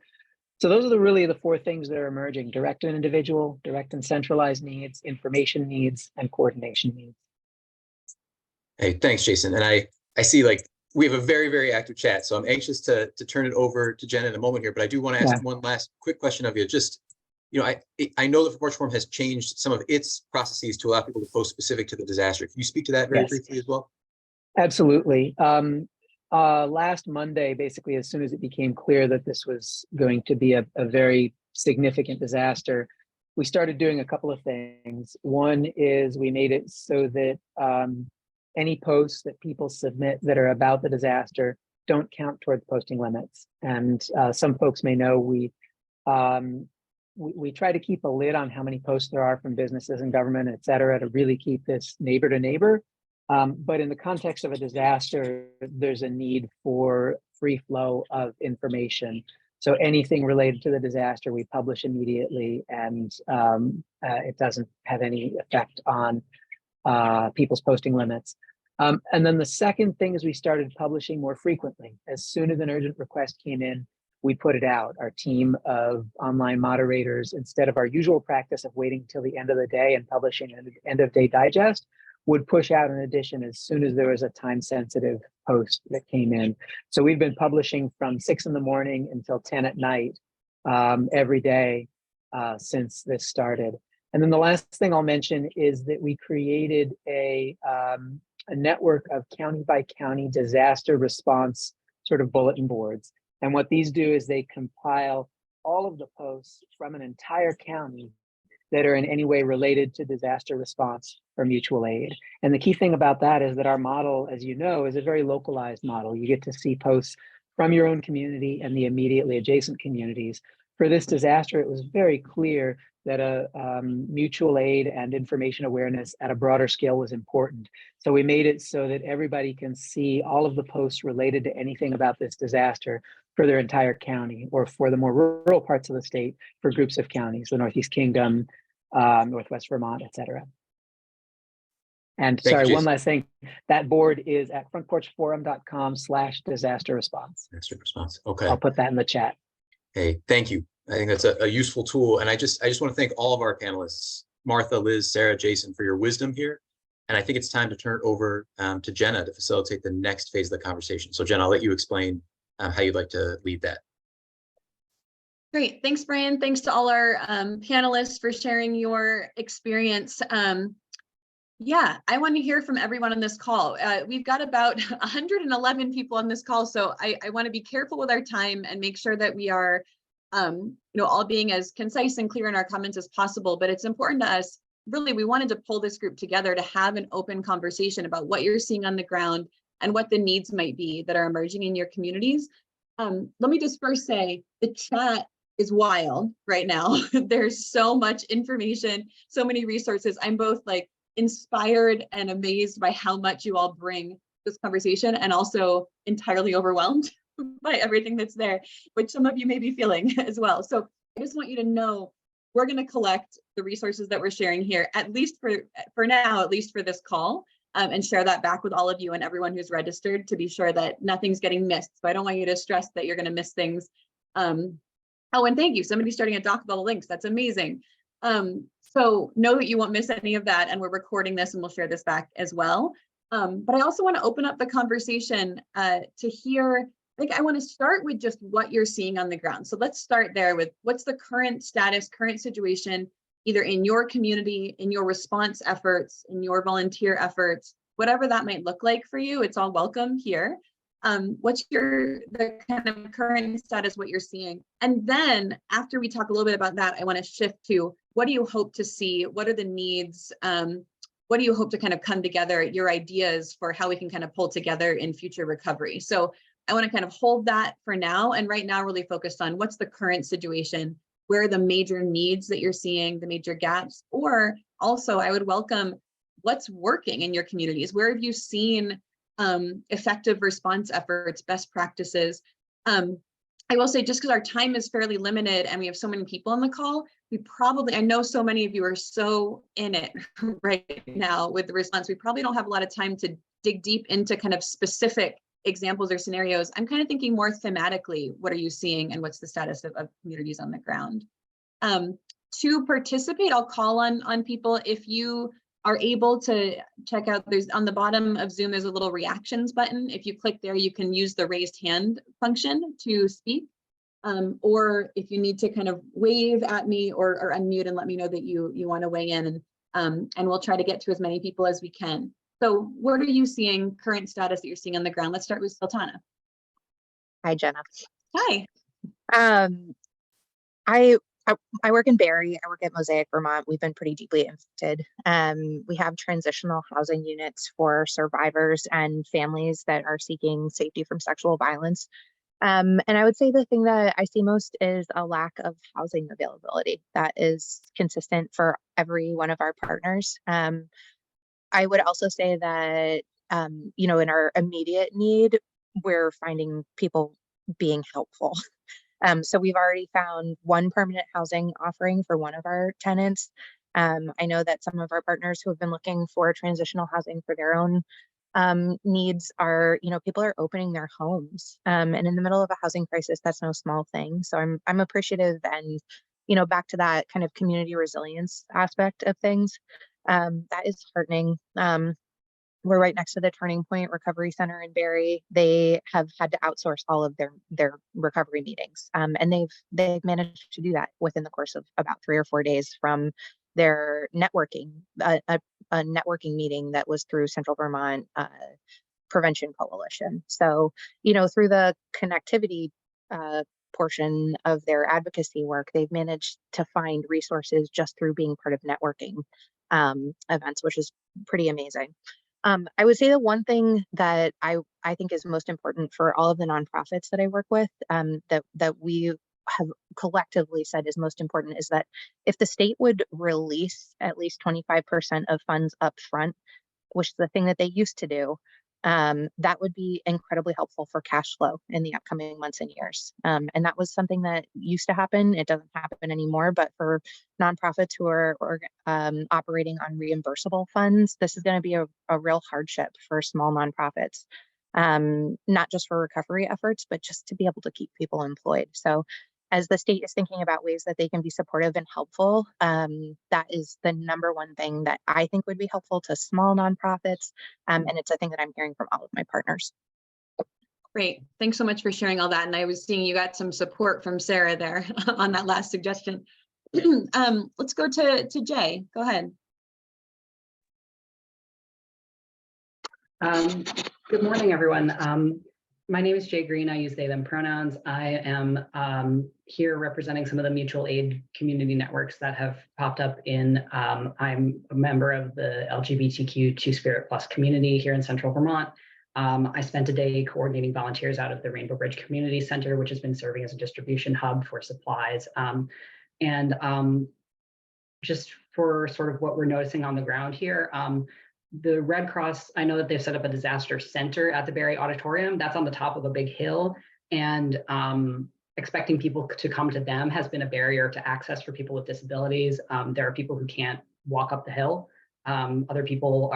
So those are really the 4 things that are emerging: direct and individual, direct and centralized needs, information needs, and coordination needs. Hey, thanks, Jason. And I see like we have a very, very active chat, so I'm anxious to turn it over to Jen in a moment here, but I do want to ask one last quick question of you. Just, you know, I know the Porch Forum has changed some of its processes to allow people to post specific to the disaster. Can you speak to that very briefly as well? Absolutely. Last Monday, basically, as soon as it became clear that this was going to be a very significant disaster, we started doing a couple of things. One is we made it so that any posts that people submit that are about the disaster don't count towards posting limits. And some folks may know we try to keep a lid on how many posts there are from businesses and government, et cetera, to really keep this neighbor to neighbor. But in the context of a disaster, there's a need for free flow of information. So anything related to the disaster, we publish immediately, and it doesn't have any effect on people's posting limits. And then the second thing is we started publishing more frequently. As soon as an urgent request came in, we put it out. Our team of online moderators, instead of our usual practice of waiting till the end of the day and publishing an end of day digest, would push out an edition as soon as there was a time-sensitive post that came in. So we've been publishing from 6 in the morning until 10 at night every day since this started. And then the last thing I'll mention is that we created a network of county by county disaster response sort of bulletin boards. And what these do is they compile all of the posts from an entire county that are in any way related to disaster response or mutual aid. And the key thing about that is that our model, as you know, is a very localized model. You get to see posts from your own community and the immediately adjacent communities. For this disaster, it was very clear that a mutual aid and information awareness at a broader scale was important. So we made it so that everybody can see all of the posts related to anything about this disaster for their entire county, or for the more rural parts of the state for groups of counties, the Northeast Kingdom, Northwest Vermont, et cetera. And sorry, one last thing, that board is at frontporchforum.com/disaster response. Disaster response, okay. I'll put that in the chat. Hey, thank you. I think that's a useful tool. And I just want to thank all of our panelists, Martha, Liz, Sarah, Jason, for your wisdom here. And I think it's time to turn it over to Jenna to facilitate the next phase of the conversation. So Jenna, I'll let you explain how you'd like to lead that. Great. Thanks, Brian. Thanks to all our panelists for sharing your experience. Yeah, I want to hear from everyone on this call. We've got about 111 people on this call, so I want to be careful with our time and make sure that we are all being as concise and clear in our comments as possible. But it's important to us, really, we wanted to pull this group together to have an open conversation about what you're seeing on the ground and what the needs might be that are emerging in your communities. Let me just first say the chat is wild right now. There's so much information, so many resources. I'm both like inspired and amazed by how much you all bring this conversation, and also entirely overwhelmed by everything that's there, which some of you may be feeling as well. So I just want you to know we're going to collect the resources that we're sharing here, at least for now, at least for this call, and share that back with all of you and everyone who's registered to be sure that nothing's getting missed. So I don't want you to stress that you're going to miss things. Oh, and thank you. Somebody's starting a doc with all the links. That's amazing. So know that you won't miss any of that, and we're recording this and we'll share this back as well. But I also want to open up the conversation to hear, I want to start with just what you're seeing on the ground. So let's start there with what's the current status, current situation, either in your community, in your response efforts, in your volunteer efforts, whatever that might look like for you, it's all welcome here. What's the kind of current status, what you're seeing? And then after we talk a little bit about that, I want to shift to what do you hope to see? What are the needs? What do you hope to kind of come together, your ideas for how we can kind of pull together in future recovery? So I want to kind of hold that for now. And right now really focused on what's the current situation, where are the major needs that you're seeing, the major gaps, or also I would welcome what's working in your communities. Where have you seen effective response efforts, best practices? I will say, just because our time is fairly limited and we have so many people on the call, I know so many of you are so in it right now with the response. We probably don't have a lot of time to dig deep into kind of specific examples or scenarios. I'm kind of thinking more thematically, what are you seeing and what's the status of communities on the ground? To participate, I'll call on people. If you are able to check out, there's on the bottom of Zoom, there's a little reactions button. If you click there, you can use the raised hand function to speak. Or if you need to kind of wave at me or unmute and let me know that you want to weigh in, and we'll try to get to as many people as we can. So what are you seeing, current status that you're seeing on the ground? Let's start with Sultana. Hi, Jenna. Hi. I work in Barrie. I work at Mosaic, Vermont. We've been pretty deeply impacted. We have transitional housing units for survivors and families that are seeking safety from sexual violence. And I would say the thing that I see most is a lack of housing availability that is consistent for every one of our partners. I would also say that, in our immediate need, we're finding people being helpful. So we've already found one permanent housing offering for one of our tenants. I know that some of our partners who have been looking for transitional housing for their own needs are, people are opening their homes. And in the middle of a housing crisis, that's no small thing. So I'm appreciative, and, back to that kind of community resilience aspect of things, that is heartening. We're right next to the Turning Point Recovery Center in Barrie. They have had to outsource all of their recovery meetings, and they've managed to do that within the course of about 3 or 4 days from their networking, a networking meeting that was through Central Vermont Prevention Coalition. So, through the connectivity portion of their advocacy work, they've managed to find resources just through being part of networking events, which is pretty amazing. I would say the one thing that I think is most important for all of the nonprofits that I work with, that we have collectively said is most important, is that if the state would release at least 25% of funds up front, which is the thing that they used to do, that would be incredibly helpful for cash flow in the upcoming months and years. And that was something that used to happen. It doesn't happen anymore, but for nonprofits who are operating on reimbursable funds, this is going to be a real hardship for small nonprofits, not just for recovery efforts, but just to be able to keep people employed. So as the state is thinking about ways that they can be supportive and helpful, that is the number one thing that I think would be helpful to small nonprofits. And it's a thing that I'm hearing from all of my partners. Great. Thanks so much for sharing all that. And I was seeing you got some support from Sarah there on that last suggestion. Let's go to Jay. Go ahead. Good morning, everyone. My name is Jay Green. I use they, them pronouns. I am here representing some of the mutual aid community networks that have popped up in, I'm a member of the LGBTQ Two-Spirit Plus community here in Central Vermont. I spent a day coordinating volunteers out of the Rainbow Bridge Community Center, which has been serving as a distribution hub for supplies. Just for sort of what we're noticing on the ground here, the Red Cross, I know that they've set up a disaster center at the Barrie Auditorium. That's on the top of a big hill, and expecting people to come to them has been a barrier to access for people with disabilities. There are people who can't walk up the hill. Other people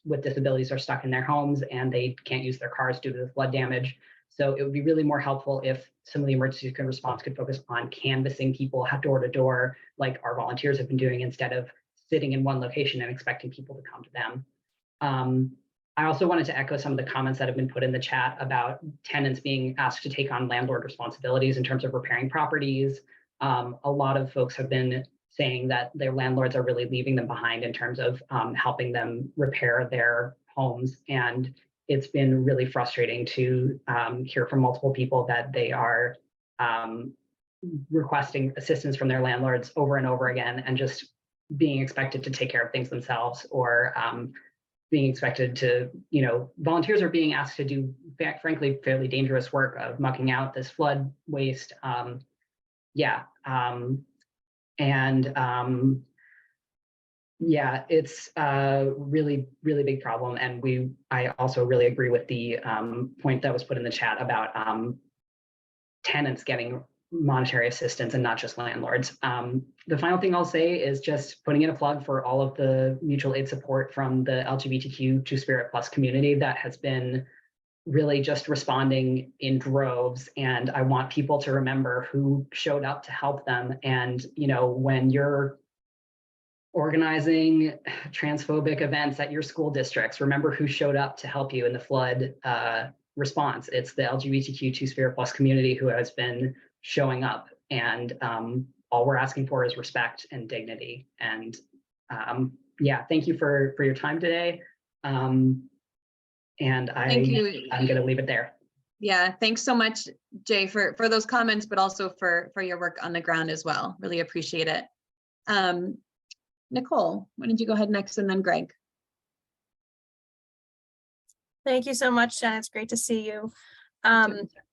with disabilities are stuck in their homes and they can't use their cars due to the flood damage. So it would be really more helpful if some of the emergency response could focus on canvassing people door to door, like our volunteers have been doing, instead of sitting in one location and expecting people to come to them. I also wanted to echo some of the comments that have been put in the chat about tenants being asked to take on landlord responsibilities in terms of repairing properties. A lot of folks have been saying that their landlords are really leaving them behind in terms of helping them repair their homes. And it's been really frustrating to hear from multiple people that they are requesting assistance from their landlords over and over again, and just being expected to take care of things themselves, or being expected to, volunteers are being asked to do, frankly, fairly dangerous work of mucking out this flood waste. It's a really, really big problem. And I also really agree with the point that was put in the chat about tenants getting monetary assistance and not just landlords. The final thing I'll say is just putting in a plug for all of the mutual aid support from the LGBTQ Two-Spirit Plus community that has been really just responding in droves. And I want people to remember who showed up to help them. And, when you're organizing transphobic events at your school districts. Remember who showed up to help you in the flood response. It's the LGBTQ Two-Sphere Plus community who has been showing up. And all we're asking for is respect and dignity. And yeah, thank you for your time today. And Thank you. I'm going to leave it there. Yeah, thanks so much, Jay, for those comments, but also for your work on the ground as well. Really appreciate it. Nicole, why don't you go ahead next, and then Greg. Thank you so much, Jen. It's great to see you.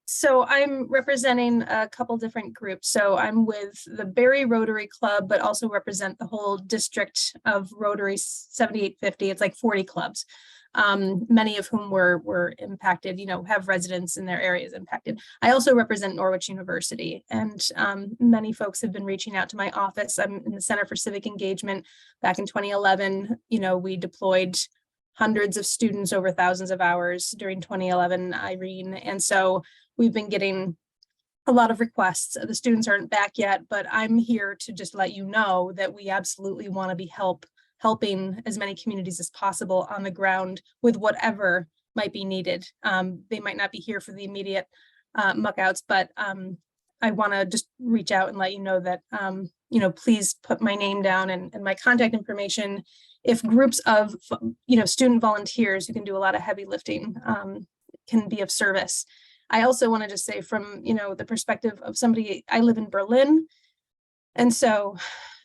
So I'm representing a couple different groups. So I'm with the Barry Rotary Club, but also represent the whole district of Rotary 7850. It's like 40 clubs, many of whom were impacted, you know, have residents in their areas impacted. I also represent Norwich University, and many folks have been reaching out to my office. I'm in the Center for Civic Engagement. Back in 2011, you know, we deployed hundreds of students over thousands of hours during 2011 Irene. And so we've been getting a lot of requests. The students aren't back yet, but I'm here to just let you know that we absolutely want to be helping as many communities as possible on the ground with whatever might be needed. They might not be here for the immediate muckouts, but I want to just reach out and let you know that, you know, please put my name down and my contact information. If groups of, you know, student volunteers who can do a lot of heavy lifting can be of service. I also want to just say, from, you know, the perspective of somebody, I live in Berlin. And so,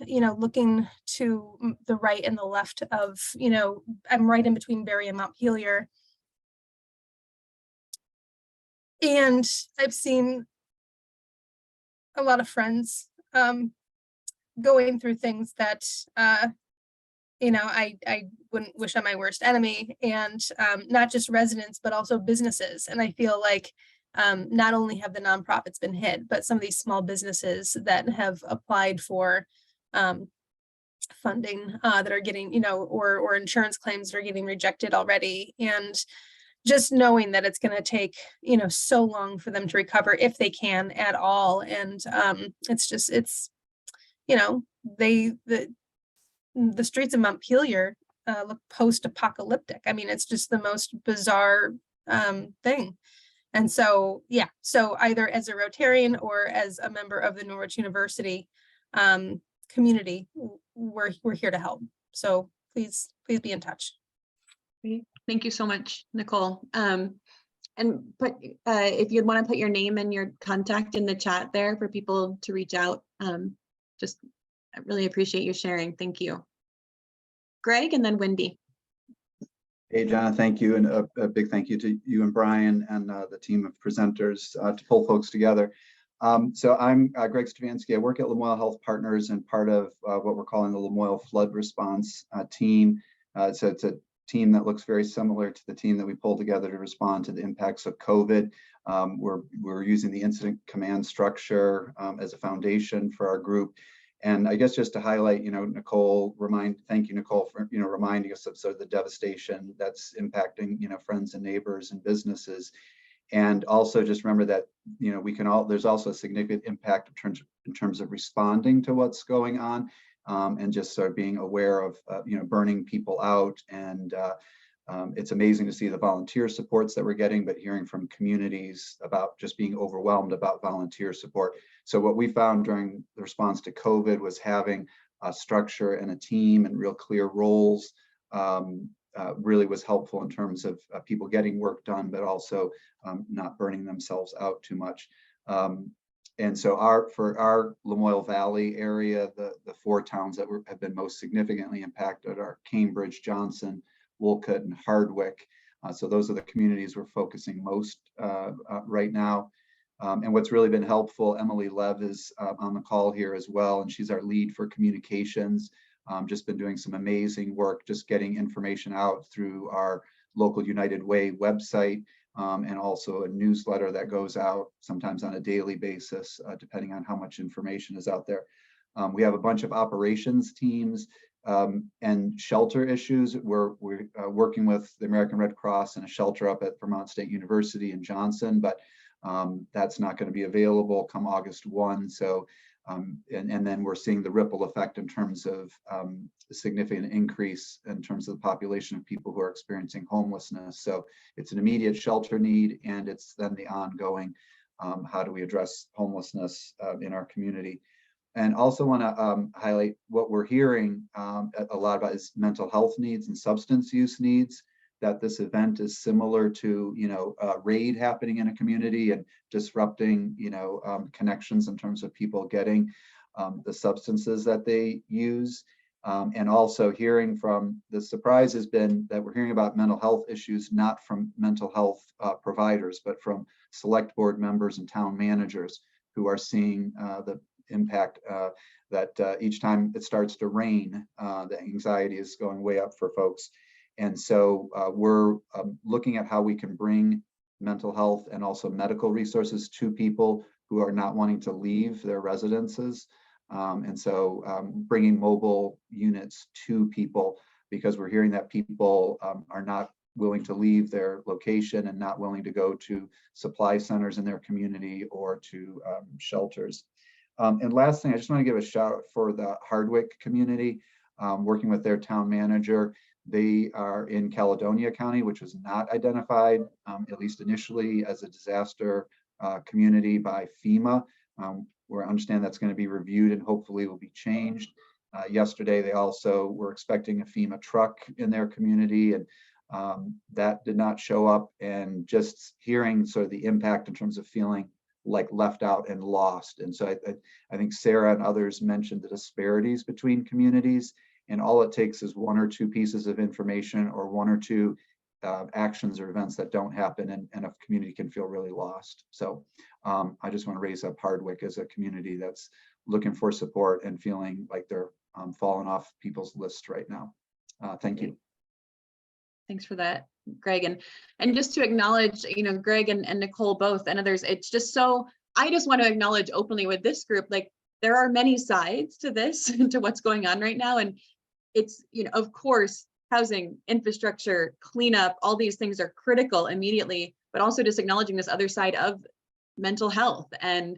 you know, looking to the right and the left of, you know, I'm right in between Barry and Montpelier. And I've seen a lot of friends going through things that, you know, I wouldn't wish on my worst enemy, and not just residents, but also businesses. And I feel like not only have the nonprofits been hit, but some of these small businesses that have applied for funding that are getting, you know, or insurance claims that are getting rejected already. And just knowing that it's going to take, you know, so long for them to recover, if they can at all. And it's just, it's, you know, the streets of Montpelier look post-apocalyptic. I mean, it's just the most bizarre thing. And so, yeah, so either as a Rotarian or as a member of the Norwich University community, we're here to help. So please be in touch. Thank you so much, Nicole. And if you'd want to put your name and your contact in the chat there for people to reach out, just I really appreciate you sharing. Thank you. Greg, and then Wendy. Hey, Jenna, thank you. And a big thank you to you and Brian and the team of presenters to pull folks together. So I'm Greg Stavansky. I work at Lamoille Health Partners and part of what we're calling the Lamoille Flood Response team. So it's a team that looks very similar to the team that we pulled together to respond to the impacts of COVID. We're using the incident command structure as a foundation for our group. And I guess just to highlight, you know, thank you, Nicole, for, you know, reminding us of sort of the devastation that's impacting, you know, friends and neighbors and businesses. And also just remember that, you know, there's also a significant impact in terms of responding to what's going on, and just sort of being aware of, you know, burning people out. And it's amazing to see the volunteer supports that we're getting, but hearing from communities about just being overwhelmed about volunteer support. So what we found during the response to COVID was having a structure and a team and real clear roles really was helpful in terms of people getting work done, but also not burning themselves out too much. And so for our Lamoille Valley area, the 4 towns that have been most significantly impacted are Cambridge, Johnson, Wolcott, and Hardwick. So those are the communities we're focusing most right now. And what's really been helpful, Emily Lev is on the call here as well, and she's our lead for communications. Just been doing some amazing work, just getting information out through our local United Way website, and also a newsletter that goes out sometimes on a daily basis, depending on how much information is out there. We have a bunch of operations teams and shelter issues. We're working with the American Red Cross and a shelter up at Vermont State University in Johnson, but that's not going to be available come August 1. So And then we're seeing the ripple effect in terms of a significant increase in terms of the population of people who are experiencing homelessness. So it's an immediate shelter need, and it's then the ongoing, how do we address homelessness in our community? And also want to highlight what we're hearing a lot about is mental health needs and substance use needs, that this event is similar to, a raid happening in a community and disrupting, connections in terms of people getting the substances that they use. And also hearing from, the surprise has been that we're hearing about mental health issues, not from mental health providers, but from select board members and town managers who are seeing the impact that each time it starts to rain, the anxiety is going way up for folks. And so we're looking at how we can bring mental health and also medical resources to people who are not wanting to leave their residences. And so bringing mobile units to people, because we're hearing that people are not willing to leave their location and not willing to go to supply centers in their community or to shelters. And last thing, I just want to give a shout out for the Hardwick community, working with their town manager. They are in Caledonia County, which was not identified, at least initially, as a disaster community by FEMA. We understand that's going to be reviewed and hopefully will be changed. Yesterday, they also were expecting a FEMA truck in their community, and that did not show up. And just hearing sort of the impact in terms of feeling like left out and lost. And so I think Sarah and others mentioned the disparities between communities, and all it takes is one or two pieces of information or one or two actions or events that don't happen, and a community can feel really lost. So I just want to raise up Hardwick as a community that's looking for support and feeling like they're falling off people's list right now. Thank you. Thanks for that, Greg. And just to acknowledge, Greg and Nicole both and others, it's just so, I just want to acknowledge openly with this group, like there are many sides to this, to what's going on right now. And it's, of course, housing, infrastructure, cleanup, all these things are critical immediately, but also just acknowledging this other side of mental health and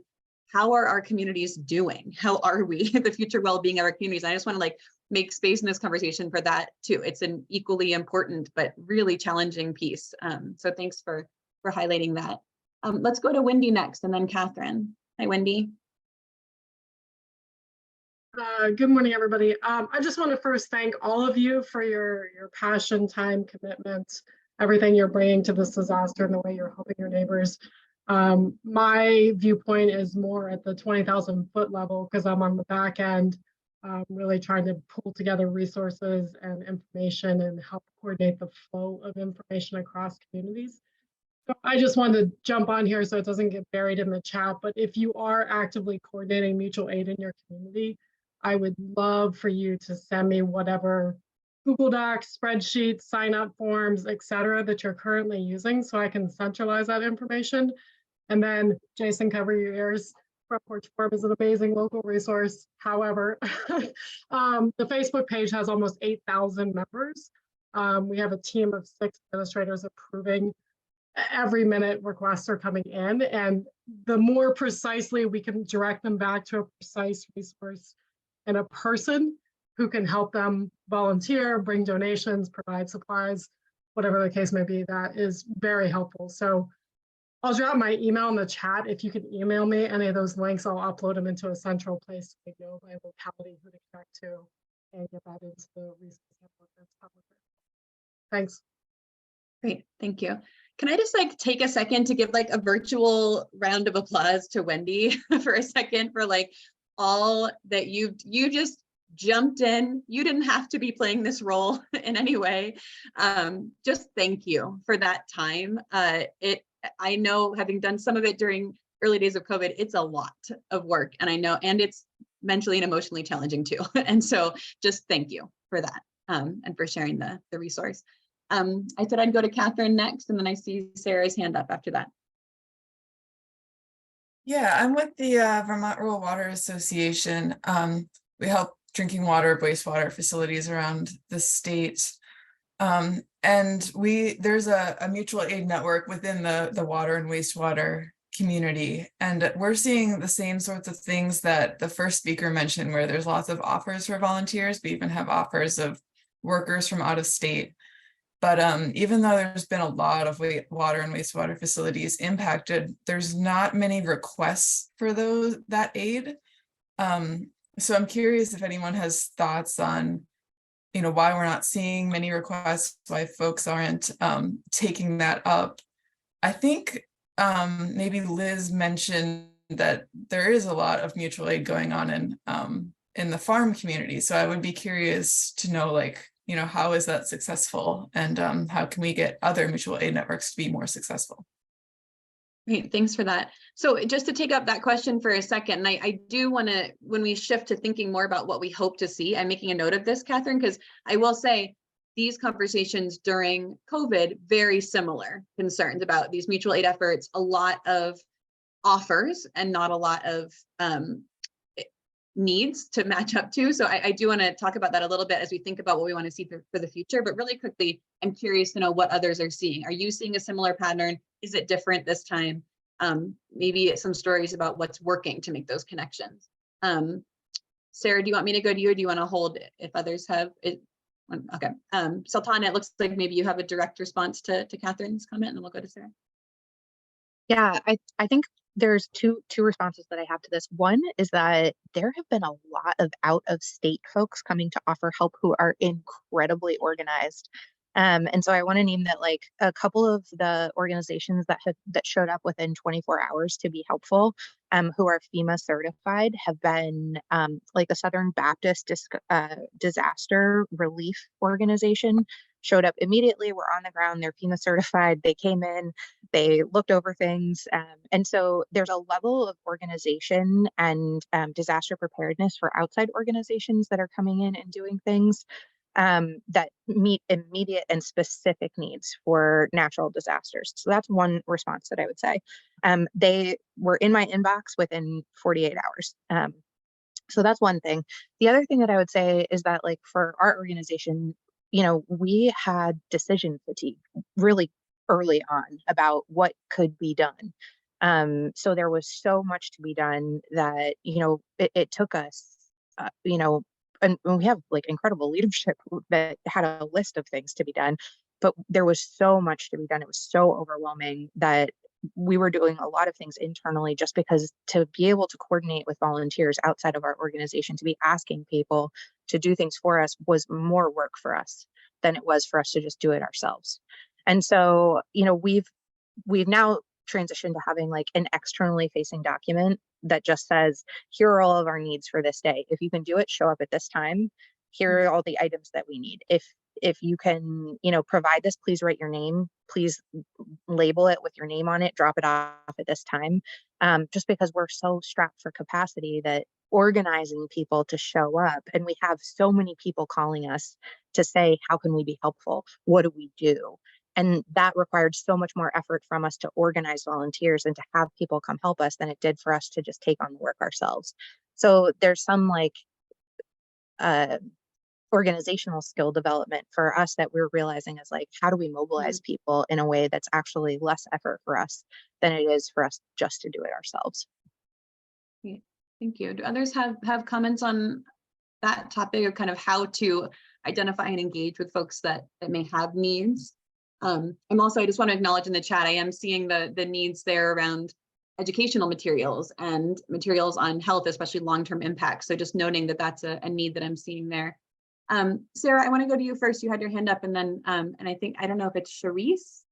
how are our communities doing? How are we, the future well-being of our communities? I just want to make space in this conversation for that too. It's an equally important, but really challenging piece. So thanks for highlighting that. Let's go to Wendy next and then Catherine. Hi, Wendy. Good morning, everybody. I just want to first thank all of you for your passion, time, commitment, everything you're bringing to this disaster and the way you're helping your neighbors. My viewpoint is more at the 20,000 foot level because I'm on the back end, really trying to pull together resources and information and help coordinate the flow of information across communities. So I just wanted to jump on here so it doesn't get buried in the chat, but if you are actively coordinating mutual aid in your community, I would love for you to send me whatever Google Docs, spreadsheets, sign-up forms, etc., that you're currently using so I can centralize that information. And then, Jason, cover your ears. Porch Forum is an amazing local resource. However, the Facebook page has almost 8,000 members. We have a team of 6 administrators approving. Every minute requests are coming in, and the more precisely we can direct them back to a precise resource and a person who can help them volunteer, bring donations, provide supplies, whatever the case may be, that is very helpful. So I'll drop my email in the chat. If you can email me any of those links, I'll upload them into a central place so we know my locality who to connect to and get that into the resource network that's public. Thanks. Great, thank you. Can I just take a second to give a virtual round of applause to Wendy for a second for all that you just jumped in. You didn't have to be playing this role in any way. Just thank you for that time. I know, having done some of it during early days of COVID, it's a lot of work, and I know, and it's mentally and emotionally challenging too. And so just thank you for that, and for sharing the resource. I said I'd go to Catherine next, and then I see Sarah's hand up after that. Yeah, I'm with the Vermont Rural Water Association. We help drinking water, wastewater facilities around the state. And there's a mutual aid network within the water and wastewater community. And we're seeing the same sorts of things that the first speaker mentioned, where there's lots of offers for volunteers. We even have offers of workers from out of state. But even though there's been a lot of water and wastewater facilities impacted, there's not many requests for that aid. So I'm curious if anyone has thoughts on, why we're not seeing many requests, why folks aren't taking that up. I think maybe Liz mentioned that there is a lot of mutual aid going on in the farm community. So I would be curious to know, how is that successful, and how can we get other mutual aid networks to be more successful? Great, thanks for that. So just to take up that question for a second, and I do want to, when we shift to thinking more about what we hope to see, I'm making a note of this, Catherine, because I will say these conversations during COVID, very similar concerns about these mutual aid efforts, a lot of offers and not a lot of needs to match up to. So I do want to talk about that a little bit as we think about what we want to see for the future, but really quickly, I'm curious to know what others are seeing. Are you seeing a similar pattern? Is it different this time? Maybe some stories about what's working to make those connections. Sarah, do you want me to go to you, or do you want to hold if others have it? Okay. Sultana, it looks like maybe you have a direct response to Catherine's comment, and then we'll go to Sarah. Yeah, I think there's two responses that I have to this. One is that there have been a lot of out-of-state folks coming to offer help who are incredibly organized. And so I want to name that, like, a couple of the organizations that showed up within 24 hours to be helpful, who are FEMA certified, have been like the Southern Baptist Disaster Relief Organization. Showed up immediately, were on the ground, they're FEMA certified, they came in, they looked over things. And so there's a level of organization and disaster preparedness for outside organizations that are coming in and doing things that meet immediate and specific needs for natural disasters. So that's one response that I would say. They were in my inbox within 48 hours. So that's one thing. The other thing that I would say is that, like, for our organization, we had decision fatigue really early on about what could be done. So there was so much to be done that, it took us, and we have, like, incredible leadership that had a list of things to be done, but there was so much to be done. It was so overwhelming that we were doing a lot of things internally, just because to be able to coordinate with volunteers outside of our organization, to be asking people to do things for us, was more work for us than it was for us to just do it ourselves. And so, we've now transitioned to having, like, an externally facing document that just says, here are all of our needs for this day. If you can do it, show up at this time. Here are all the items that we need. If you can, provide this, please write your name, please label it with your name on it, drop it off at this time. Just because we're so strapped for capacity that organizing people to show up, and we have so many people calling us to say, how can we be helpful? What do we do? And that required so much more effort from us to organize volunteers and to have people come help us than it did for us to just take on the work ourselves. So there's some, like, organizational skill development for us that we're realizing is, like, how do we mobilize people in a way that's actually less effort for us than it is for us just to do it ourselves. Thank you. Do others have comments on that topic of kind of how to identify and engage with folks that may have needs? I just want to acknowledge in the chat, I am seeing the needs there around educational materials and materials on health, especially long-term impact. So just noting that that's a need that I'm seeing there. Sarah, I want to go to you first. You had your hand up, and then, and I don't know if it's Charisse.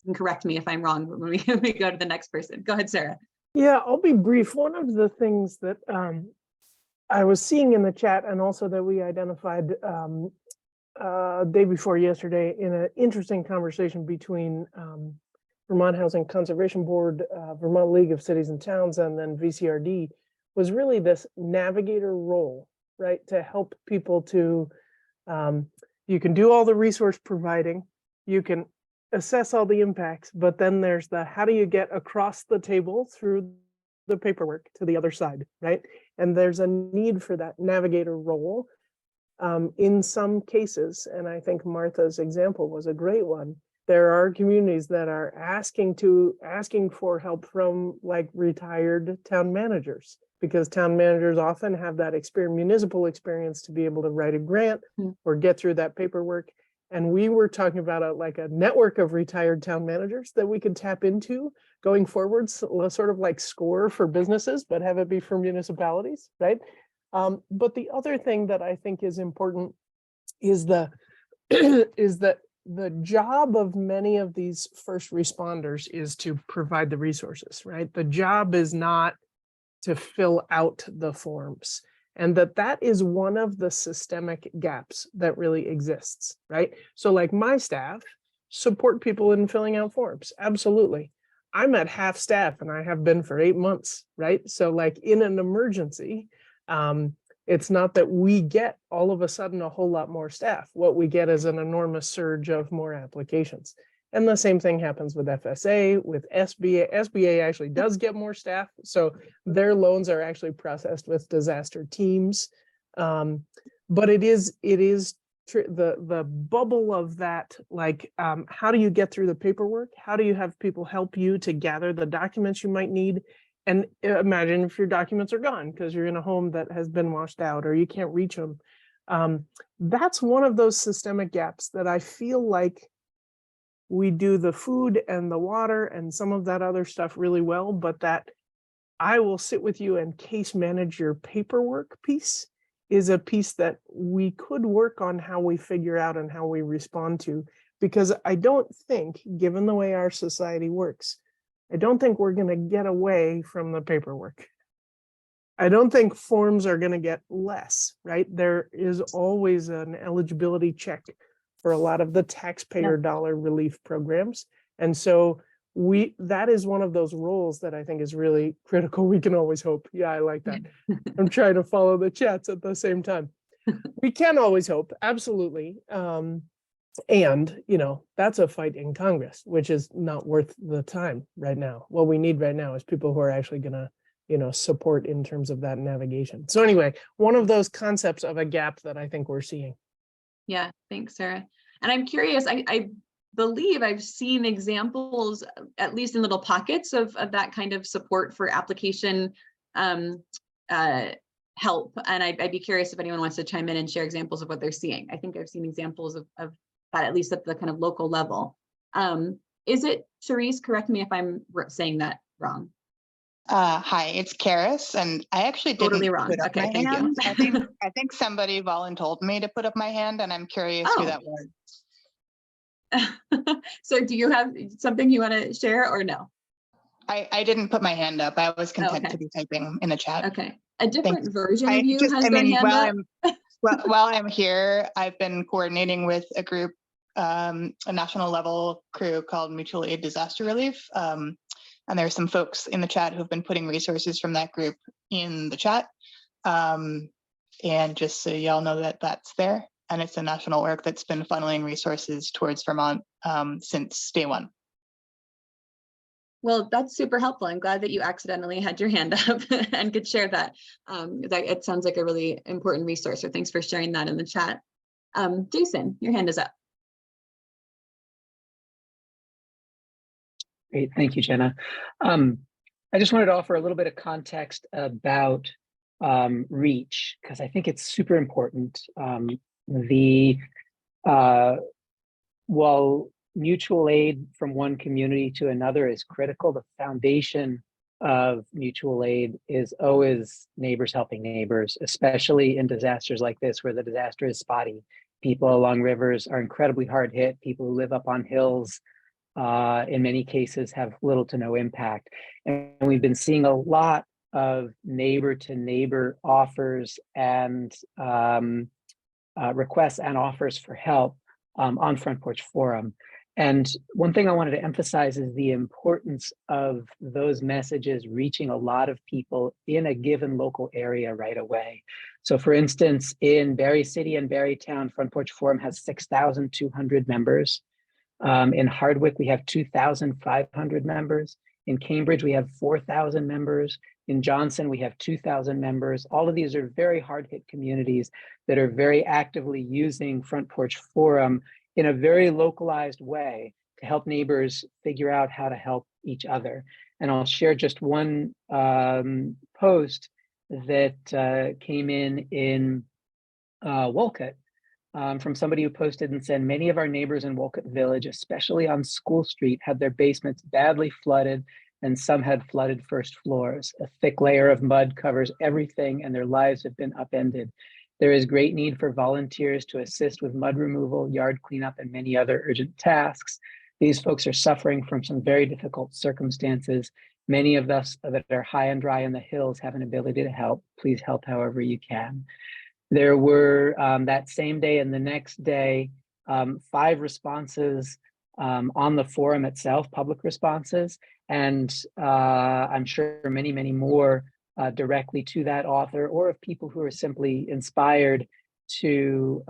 You can correct me if I'm wrong, but when we go to the next person. Go ahead, Sarah. Yeah, I'll be brief. One of the things that I was seeing in the chat, and also that we identified day before yesterday in an interesting conversation between Vermont Housing Conservation Board, Vermont League of Cities and Towns, and then VCRD, was really this navigator role, right? To help people to, you can do all the resource providing, you can assess all the impacts, but then there's the, how do you get across the table through the paperwork to the other side, right? And there's a need for that navigator role in some cases. And I think Martha's example was a great one, there are communities that are asking for help from like retired town managers, because town managers often have that municipal experience to be able to write a grant or get through that paperwork. And we were talking about a network of retired town managers that we could tap into going forwards, sort of like SCORE for businesses, but have it be for municipalities, right? But the other thing that I think is important is is that the job of many of these first responders is to provide the resources, right? The job is not to fill out the forms. And that is one of the systemic gaps that really exists, right? So like my staff support people in filling out forms, absolutely. I'm at half staff and I have been for 8 months, right? So like in an emergency, it's not that we get all of a sudden a whole lot more staff. What we get is an enormous surge of more applications. And the same thing happens with FSA, with SBA. SBA actually does get more staff. So their loans are actually processed with disaster teams. But it is the bubble of that, like, how do you get through the paperwork? How do you have people help you to gather the documents you might need? And imagine if your documents are gone because you're in a home that has been washed out or you can't reach them. That's one of those systemic gaps that I feel like we do the food and the water and some of that other stuff really well, but that I will sit with you and case manage your paperwork piece is a piece that we could work on how we figure out and how we respond to, because I don't think, given the way our society works, I don't think we're going to get away from the paperwork. I don't think forms are going to get less, right? There is always an eligibility check for a lot of the taxpayer dollar relief programs. And so that is one of those roles that I think is really critical. We can always hope. Yeah, I like that. I'm trying to follow the chats at the same time. We can always hope, absolutely. And, that's a fight in Congress, which is not worth the time right now. What we need right now is people who are actually going to, support in terms of that navigation. So anyway, one of those concepts of a gap that I think we're seeing. Yeah, thanks, Sarah. And I'm curious, I believe I've seen examples, at least in little pockets of that kind of support for application help. And I'd be curious if anyone wants to chime in and share examples of what they're seeing. I think I've seen examples of that, at least at the kind of local level. Is it, Cherise, correct me if I'm saying that wrong. Hi, it's Karis, and I actually didn't totally wrong. Put up Okay, my thank hand. you. I think somebody voluntold me to put up my hand, and I'm curious who that was. So do you have something you want to share or no? I didn't put my hand up. I was content to be typing in the chat. Okay. A different version of you has their hand up? While I'm here, I've been coordinating with a group, a national level crew called Mutual Aid Disaster Relief. And there's some folks in the chat who've been putting resources from that group in the chat. And just so y'all know that that's there. And it's a national org that's been funneling resources towards Vermont since day one. Well, that's super helpful. I'm glad that you accidentally had your hand up and could share that. It sounds like a really important resource. So thanks for sharing that in the chat. Jason, your hand is up. Great, thank you, Jenna. I just wanted to offer a little bit of context about reach, because I think it's super important. While mutual aid from one community to another is critical, the foundation of mutual aid is always neighbors helping neighbors, especially in disasters like this, where the disaster is spotty. People along rivers are incredibly hard hit. People who live up on hills, in many cases, have little to no impact. And we've been seeing a lot of neighbor to neighbor offers and requests and offers for help on Front Porch Forum. And one thing I wanted to emphasize is the importance of those messages reaching a lot of people in a given local area right away. So for instance, in Barrie City and Barrytown, Front Porch Forum has 6,200 members. In Hardwick, we have 2,500 members. In Cambridge, we have 4,000 members. In Johnson, we have 2,000 members. All of these are very hard-hit communities that are very actively using Front Porch Forum in a very localized way to help neighbors figure out how to help each other. And I'll share just one post that came in Wolcott from somebody who posted and said, many of our neighbors in Wolcott Village, especially on School Street, had their basements badly flooded, and some had flooded first floors. A thick layer of mud covers everything, and their lives have been upended. There is great need for volunteers to assist with mud removal, yard cleanup, and many other urgent tasks. These folks are suffering from some very difficult circumstances. Many of us that are high and dry in the hills have an ability to help. Please help however you can. There were that same day and the next day, 5 responses on the forum itself, public responses, and I'm sure many, many more directly to that author, or of people who are simply inspired to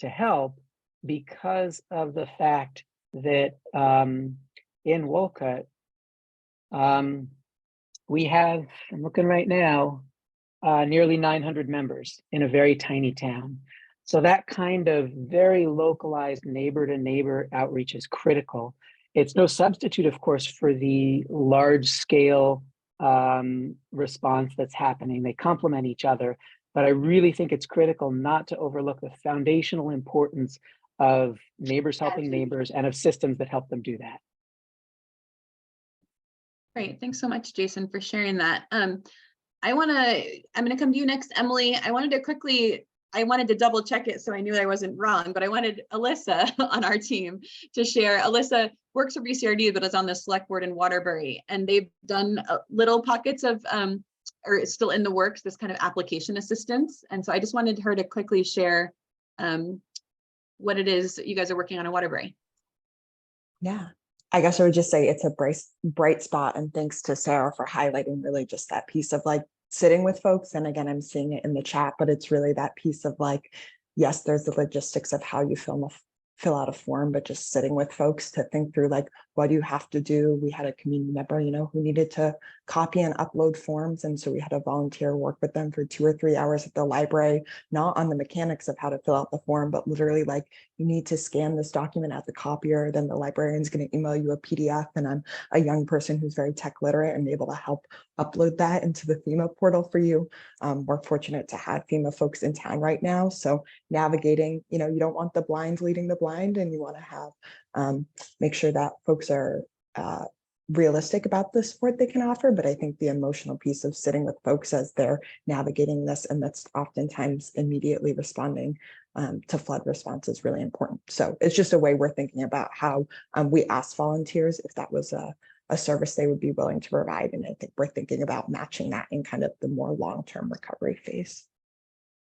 help because of the fact that in Wolcott, we have, I'm looking right now, nearly 900 members in a very tiny town. So that kind of very localized neighbor to neighbor outreach is critical. It's no substitute, of course, for the large scale response that's happening. They complement each other, but I really think it's critical not to overlook the foundational importance of neighbors helping neighbors and of systems that help them do that. Great, thanks so much, Jason, for sharing that. I'm gonna come to you next, Emily. I wanted to double check it so I knew I wasn't wrong, but I wanted Alyssa on our team to share. Alyssa works for VCRD, but is on the select board in Waterbury, and they've done little pockets of, or it's still in the works, this kind of application assistance. And so I just wanted her to quickly share what it is that you guys are working on in Waterbury. Yeah, I guess I would just say it's a bright spot, and thanks to Sarah for highlighting really just that piece of like sitting with folks. And again, I'm seeing it in the chat, but it's really that piece of like, yes, there's the logistics of how you fill out a form, but just sitting with folks to think through like, what do you have to do? We had a community member, who needed to copy and upload forms. And so we had a volunteer work with them for 2 or 3 hours at the library, not on the mechanics of how to fill out the form, but literally like, you need to scan this document at the copier, then the librarian's going to email you a PDF. And I'm a young person who's very tech literate and able to help upload that into the FEMA portal for you. We're fortunate to have FEMA folks in town right now. So navigating, you don't want the blind leading the blind, and you want to have make sure that folks are realistic about the support they can offer. But I think the emotional piece of sitting with folks as they're navigating this, and that's oftentimes immediately responding to flood response, is really important. So it's just a way we're thinking about how we ask volunteers if that was a service they would be willing to provide. And I think we're thinking about matching that in kind of the more long-term recovery phase.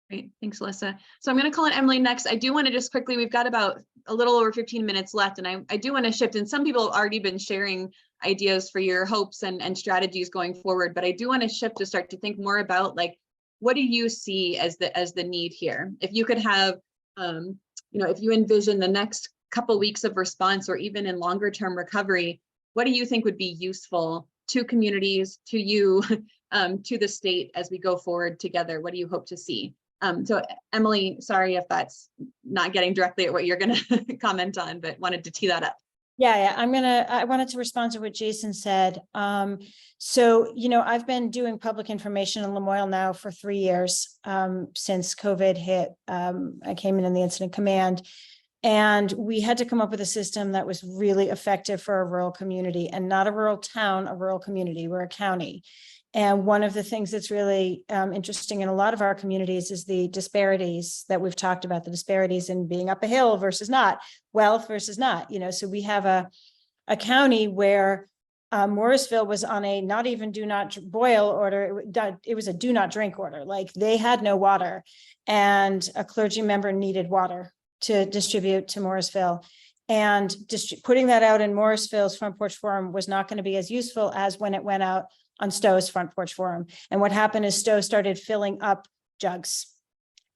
Great, thanks, Alyssa. So I'm going to call on Emily next. I do want to just quickly, we've got about a little over 15 minutes left, and I do want to shift, and some people have already been sharing ideas for your hopes and strategies going forward, but I do want to shift to start to think more about like, what do you see as the need here? If you could have, if you envision the next couple weeks of response, or even in longer term recovery, what do you think would be useful to communities, to you, to the state as we go forward together? What do you hope to see? So Emily, sorry if that's not getting directly at what you're going to comment on, but wanted to tee that up. Yeah, I wanted to respond to what Jason said. So, I've been doing public information in Lamoille now for 3 years since COVID hit. I came in the incident command, and we had to come up with a system that was really effective for a rural community, and not a rural town, a rural community. We're a county. And one of the things that's really interesting in a lot of our communities is the disparities that we've talked about, the disparities in being up a hill versus not, wealth versus not, so we have a county where Morrisville was on a not even do not boil order. It was a do not drink order. Like, they had no water, and a clergy member needed water to distribute to Morrisville. And putting that out in Morrisville's Front Porch Forum was not going to be as useful as when it went out on Stowe's Front Porch Forum. And what happened is Stowe started filling up jugs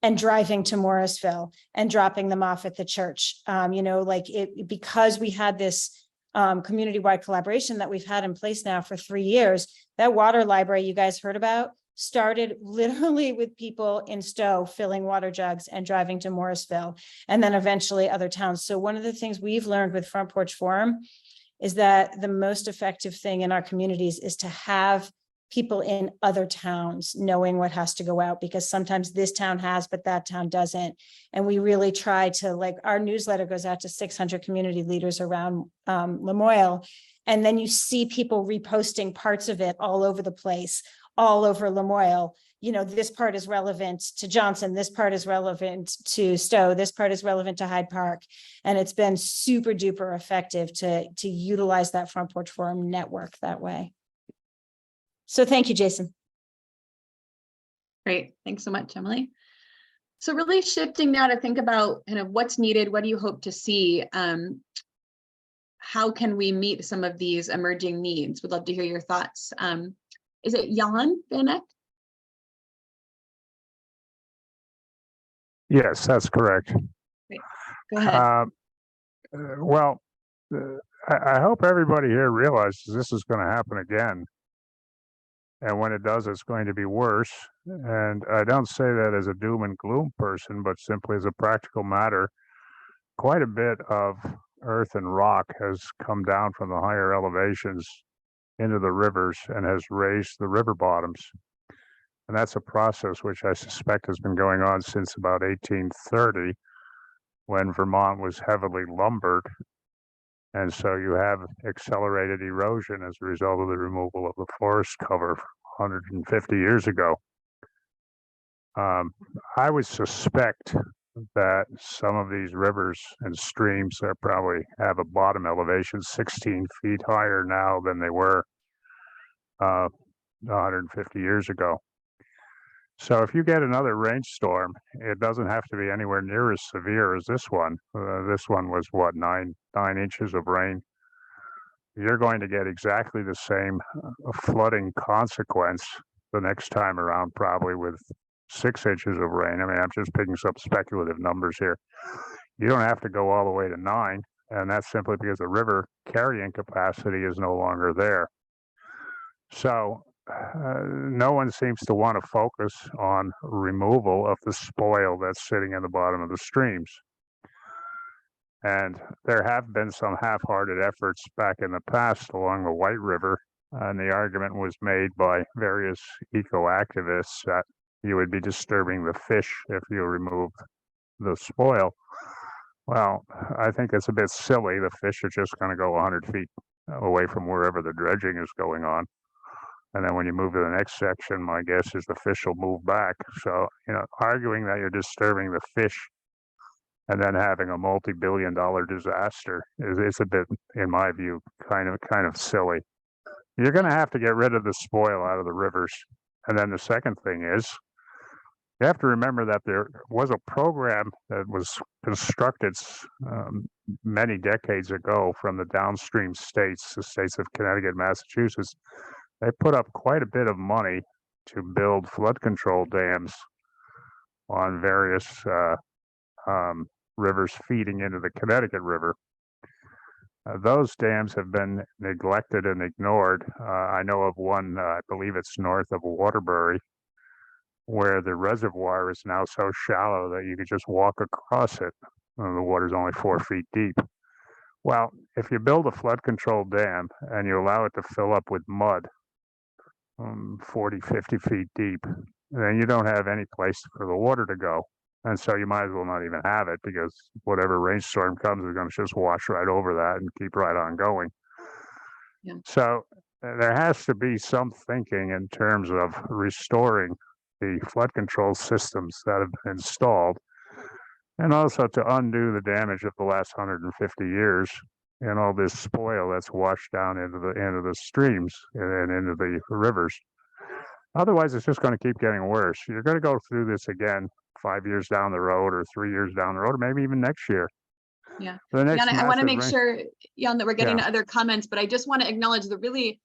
and driving to Morrisville and dropping them off at the church. Because we had this community-wide collaboration that we've had in place now for 3 years, that water library you guys heard about started literally with people in Stowe filling water jugs and driving to Morrisville, and then eventually other towns. So one of the things we've learned with Front Porch Forum is that the most effective thing in our communities is to have people in other towns knowing what has to go out, because sometimes this town has, but that town doesn't. And we really try to, like, our newsletter goes out to 600 community leaders around Lamoille. And then you see people reposting parts of it all over the place, all over Lamoille. You know, this part is relevant to Johnson, this part is relevant to Stowe, this part is relevant to Hyde Park. And it's been super duper effective to utilize that Front Porch Forum network that way. So thank you, Jason. Great. Thanks so much, Emily. So really shifting now to think about kind of what's needed, what do you hope to see? How can we meet some of these emerging needs? Would love to hear your thoughts. Is it Jan Van Eck? Yes, that's correct. Great. Go ahead. Well, I hope everybody here realizes this is going to happen again. And when it does, it's going to be worse. And I don't say that as a doom and gloom person, but simply as a practical matter. Quite a bit of earth and rock has come down from the higher elevations into the rivers and has raised the river bottoms. And that's a process which I suspect has been going on since about 1830, when Vermont was heavily lumbered. And so you have accelerated erosion as a result of the removal of the forest cover 150 years ago. I would suspect that some of these rivers and streams are probably have a bottom elevation 16 feet higher now than they were 150 years ago. So if you get another rainstorm, it doesn't have to be anywhere near as severe as this one. This one was what, 9 inches of rain. You're going to get exactly the same flooding consequence the next time around, probably with 6 inches of rain. I mean, I'm just picking some speculative numbers here. You don't have to go all the way to 9, and that's simply because the river carrying capacity is no longer there. So no one seems to want to focus on removal of the spoil that's sitting in the bottom of the streams. And there have been some half-hearted efforts back in the past along the White River, and the argument was made by various eco-activists that you would be disturbing the fish if you remove the spoil. Well, I think it's a bit silly. The fish are just going to go 100 feet away from wherever the dredging is going on. And then when you move to the next section, my guess is the fish will move back. So, you know, arguing that you're disturbing the fish and then having a multi-billion-dollar disaster is a bit, in my view, kind of silly. You're going to have to get rid of the spoil out of the rivers. And then the second thing is, you have to remember that there was a program that was constructed many decades ago from the downstream states, the states of Connecticut, Massachusetts. They put up quite a bit of money to build flood control dams on various rivers feeding into the Connecticut River. Those dams have been neglected and ignored. I know of one, I believe it's north of Waterbury, where the reservoir is now so shallow that you could just walk across it. The water's only 4 feet deep. Well, if you build a flood control dam and you allow it to fill up with mud, 40, 50 feet deep, then you don't have any place for the water to go. And so you might as well not even have it, because whatever rainstorm comes is going to just wash right over that and keep right on going. Yeah. So there has to be some thinking in terms of restoring the flood control systems that have been installed, and also to undo the damage of the last 150 years and all this spoil that's washed down into the streams and into the rivers. Otherwise, it's just going to keep getting worse. You're going to go through this again 5 years down the road, or 3 years down the road, or maybe even next year. Yeah. Jan, I want to make sure, Jan, that we're getting to other comments, but I just want to acknowledge the really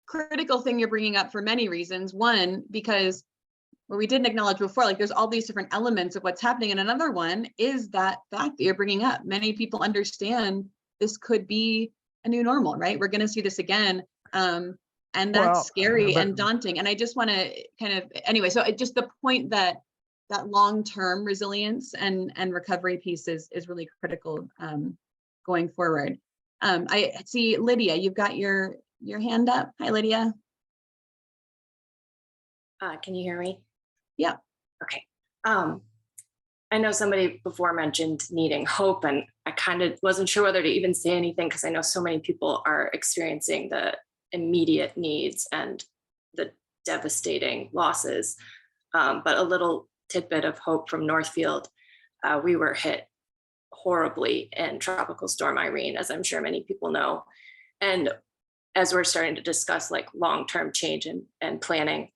critical thing you're bringing up for many reasons. One, because what we didn't acknowledge before, like there's all these different elements of what's happening. And another one is that fact that you're bringing up. Many people understand this could be a new normal, right? We're going to see this again. And And that's Well, scary but- and daunting. And I just want to kind of, anyway, so just the point that long-term resilience and recovery piece is really critical going forward. I see Lydia, you've got your hand up. Hi, Lydia. Can you hear me? Yeah. Okay. I know somebody before mentioned needing hope, and I kind of wasn't sure whether to even say anything because I know so many people are experiencing the immediate needs and the devastating losses. But a little tidbit of hope from Northfield. We were hit horribly in Tropical Storm Irene, as I'm sure many people know. And as we're starting to discuss like long-term change and planning,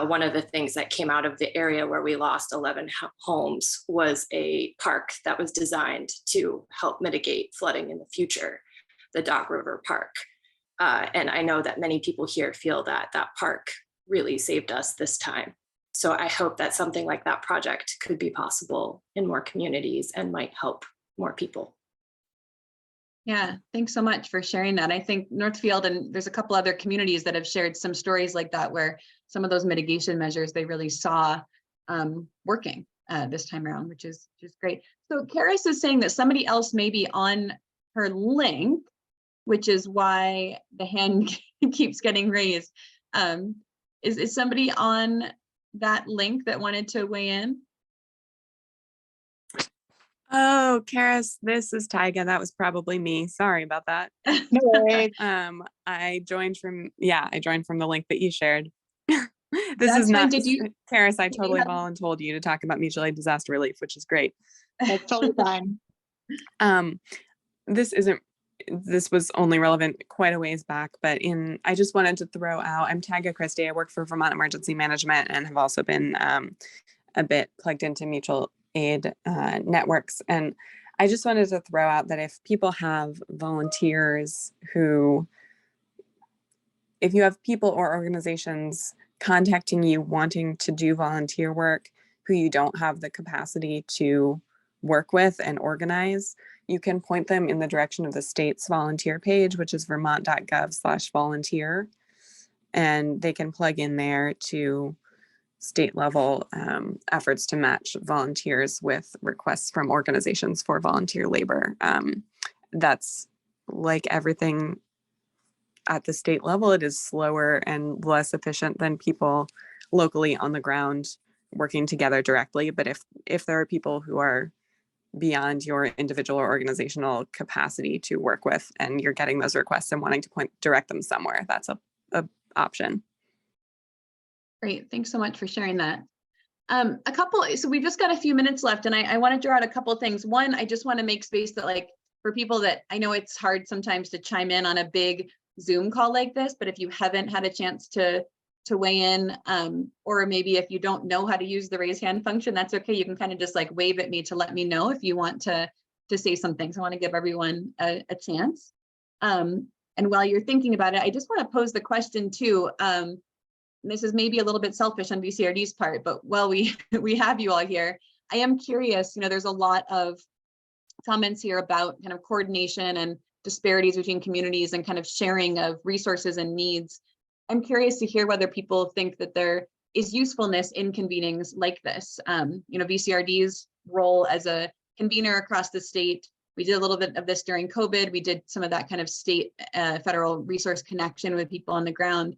one of the things that came out of the area where we lost 11 homes was a park that was designed to help mitigate flooding in the future, the Dog River Park. And I know that many people here feel that that park really saved us this time. So I hope that something like that project could be possible in more communities and might help more people. Yeah, thanks so much for sharing that. I think Northfield and there's a couple other communities that have shared some stories like that where some of those mitigation measures they really saw working this time around, which is great. So Karis is saying that somebody else may be on her link, which is why the hand keeps getting raised. Is somebody on that link that wanted to weigh in? Oh, Karis, this is Tyga. That was probably me. Sorry about that. No worries. I joined from the link that you shared. This That's is not, Karis, Karis, I totally volunteered you to talk about mutual aid disaster relief, which is great. That's totally fine. This was only relevant quite a ways back, but I just wanted to throw out, I'm Tyga Christie. I work for Vermont Emergency Management and have also been a bit plugged into mutual aid networks. And I just wanted to throw out that if people have volunteers if you have people or organizations contacting you wanting to do volunteer work who you don't have the capacity to work with and organize, you can point them in the direction of the state's volunteer page, which is vermont.gov/volunteer. And they can plug in there to state level efforts to match volunteers with requests from organizations for volunteer labor. That's like everything at the state level, it is slower and less efficient than people locally on the ground working together directly. But if there are people who are beyond your individual or organizational capacity to work with, and you're getting those requests and wanting to direct them somewhere, that's a option. Great, thanks so much for sharing that. So we've just got a few minutes left, and I want to draw out a couple things. One, I just want to make space that, like, for people that I know it's hard sometimes to chime in on a big Zoom call like this, but if you haven't had a chance to weigh in, or maybe if you don't know how to use the raise hand function, that's okay. You can kind of just like wave at me to let me know if you want to say something. So I want to give everyone a chance. And while you're thinking about it, I just want to pose the question too. This is maybe a little bit selfish on VCRD's part, but while we have you all here, I am curious, there's a lot of comments here about kind of coordination and disparities between communities and kind of sharing of resources and needs. I'm curious to hear whether people think that there is usefulness in convenings like this. VCRD's role as a convener across the state. We did a little bit of this during COVID. We did some of that kind of state federal resource connection with people on the ground.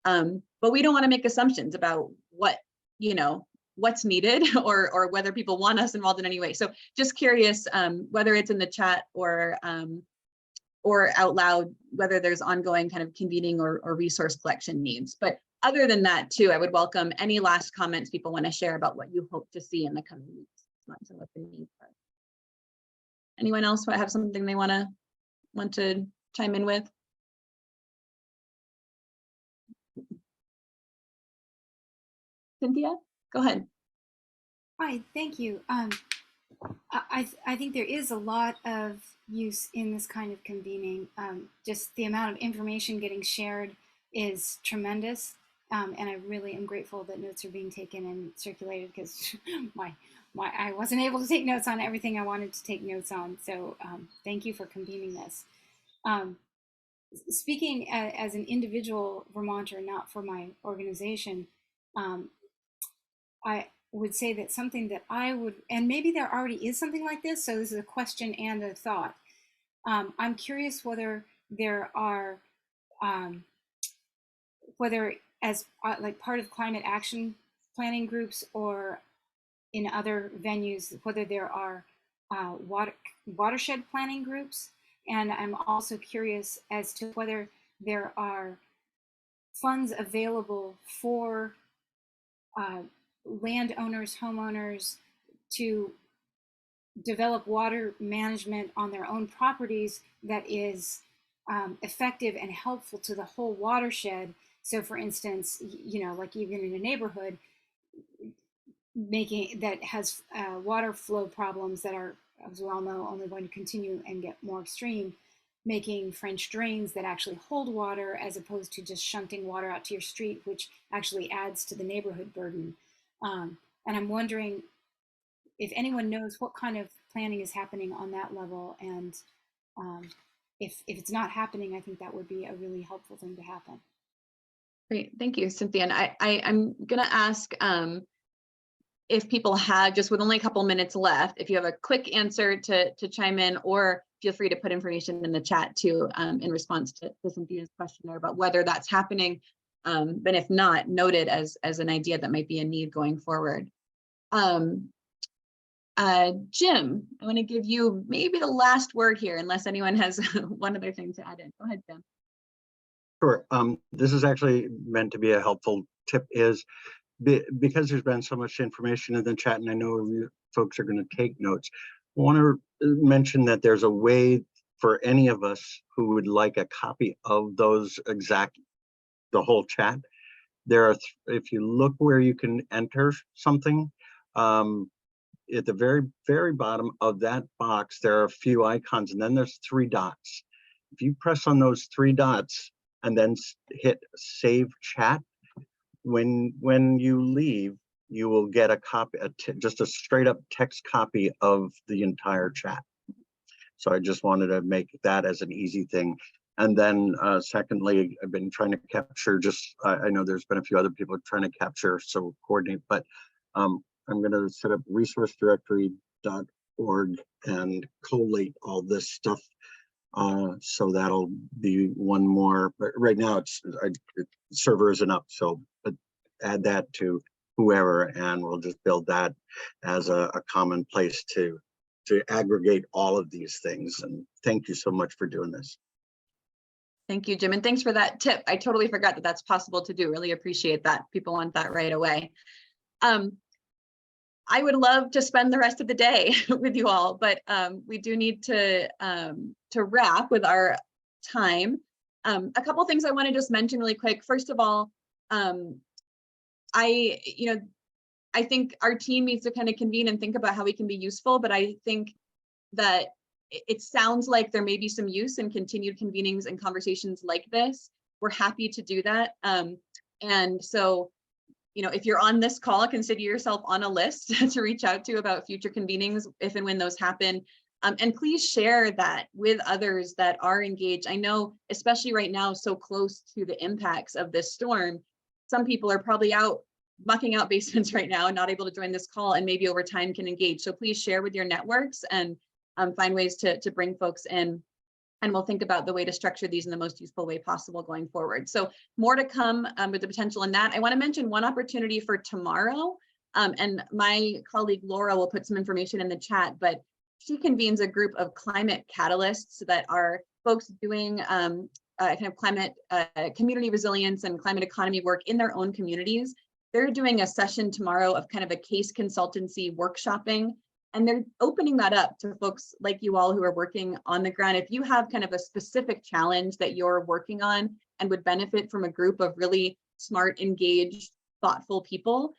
But we don't want to make assumptions about what's needed or whether people want us involved in any way. So just curious whether it's in the chat or out loud, whether there's ongoing kind of convening or resource collection needs. But other than that too, I would welcome any last comments people want to share about what you hope to see in the coming weeks, months, and what the needs are. Anyone else have something they want to chime in with? Cynthia, go ahead. Hi, thank you. I think there is a lot of use in this kind of convening. Just the amount of information getting shared is tremendous. And I really am grateful that notes are being taken and circulated, because I wasn't able to take notes on everything I wanted to take notes on. So thank you for convening this. speaking as an individual Vermonter, not for my organization, I would say that something that I would, and maybe there already is something like this, so this is a question and a thought. I'm curious whether there are, whether as like part of climate action planning groups or in other venues, whether there are watershed planning groups. And I'm also curious as to whether there are funds available for landowners, homeowners to develop water management on their own properties that is effective and helpful to the whole watershed. So for instance, you know, like even in a neighborhood that has water flow problems that are, as we all know, only going to continue and get more extreme, making French drains that actually hold water as opposed to just shunting water out to your street, which actually adds to the neighborhood burden. And I'm wondering if anyone knows what kind of planning is happening on that level. And if it's not happening, I think that would be a really helpful thing to happen. Great, thank you, Cynthia. And I'm gonna ask if people have, just with only a couple minutes left, if you have a quick answer to chime in, or feel free to put information in the chat too, in response to Cynthia's question there about whether that's happening. But if not, noted as an idea that might be a need going forward. Jim, I want to give you maybe the last word here, unless anyone has one other thing to add in. Go ahead, Jim. Sure. This is actually meant to be a helpful tip, is because there's been so much information in the chat, and I know you folks are going to take notes. I want to mention that there's a way for any of us who would like a copy of those the whole chat. There are, if you look where you can enter something, at the very, very bottom of that box, there are a few icons, and then there's 3 dots. If you press on those 3 dots and then hit save chat, when you leave, you will get a copy, just a straight up text copy of the entire chat. So I just wanted to make that as an easy thing. And then secondly, I've been trying to capture, I know there's been a few other people trying to capture, so coordinate, but I'm going to set up resourcedirectory.org and collate all this stuff. So that'll be one more, but right now server isn't up, so but add that to whoever, and we'll just build that as a common place to aggregate all of these things. And thank you so much for doing this. Thank you, Jim, and thanks for that tip. I totally forgot that that's possible to do. Really appreciate that. People want that right away. I would love to spend the rest of the day with you all, but we do need to wrap with our time. A couple things I want to just mention really quick. First of all, I think our team needs to kind of convene and think about how we can be useful, but I think that it sounds like there may be some use in continued convenings and conversations like this. We're happy to do that. And so, if you're on this call, consider yourself on a list to reach out to about future convenings if and when those happen. And please share that with others that are engaged. I know, especially right now, so close to the impacts of this storm, some people are probably out mucking out basements right now and not able to join this call, and maybe over time can engage. So please share with your networks and find ways to bring folks in. And we'll think about the way to structure these in the most useful way possible going forward. So more to come with the potential in that. I want to mention one opportunity for tomorrow. And my colleague Laura will put some information in the chat, but she convenes a group of climate catalysts that are folks doing kind of climate community resilience and climate economy work in their own communities. They're doing a session tomorrow of kind of a case consultancy workshopping. And they're opening that up to folks like you all who are working on the ground. If you have kind of a specific challenge that you're working on and would benefit from a group of really smart, engaged, thoughtful people,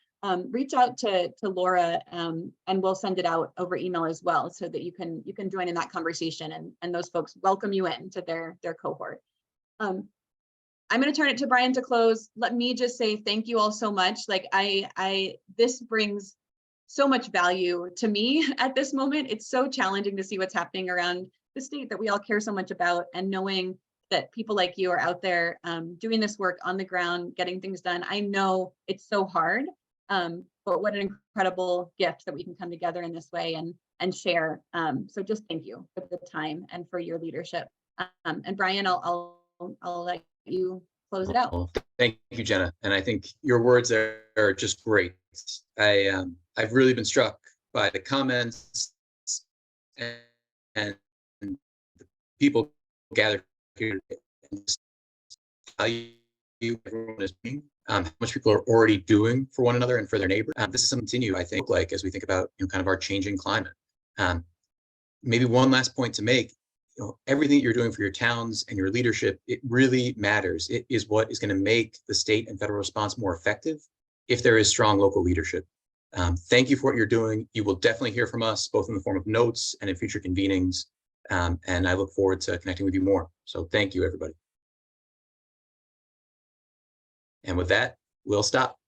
reach out to Laura and we'll send it out over email as well so that you can join in that conversation and those folks welcome you in to their cohort. I'm going to turn it to Brian to close. Let me just say thank you all so much. Like this brings so much value to me at this moment. It's so challenging to see what's happening around the state that we all care so much about, and knowing that people like you are out there doing this work on the ground, getting things done. I know it's so hard, but what an incredible gift that we can come together in this way and share. So just thank you for the time and for your leadership. And Brian, I'll let you close it out. Well, thank you, Jenna. And I think your words are just great. I've really been struck by the comments and the people gathered here and value everyone is being, how much people are already doing for one another and for their neighbor. This is something to continue, I think, like as we think about kind of our changing climate. Maybe one last point to make. Everything that you're doing for your towns and your leadership, it really matters. It is what is going to make the state and federal response more effective if there is strong local leadership. Thank you for what you're doing. You will definitely hear from us, both in the form of notes and in future convenings. And I look forward to connecting with you more. So thank you, everybody. And with that, we'll stop.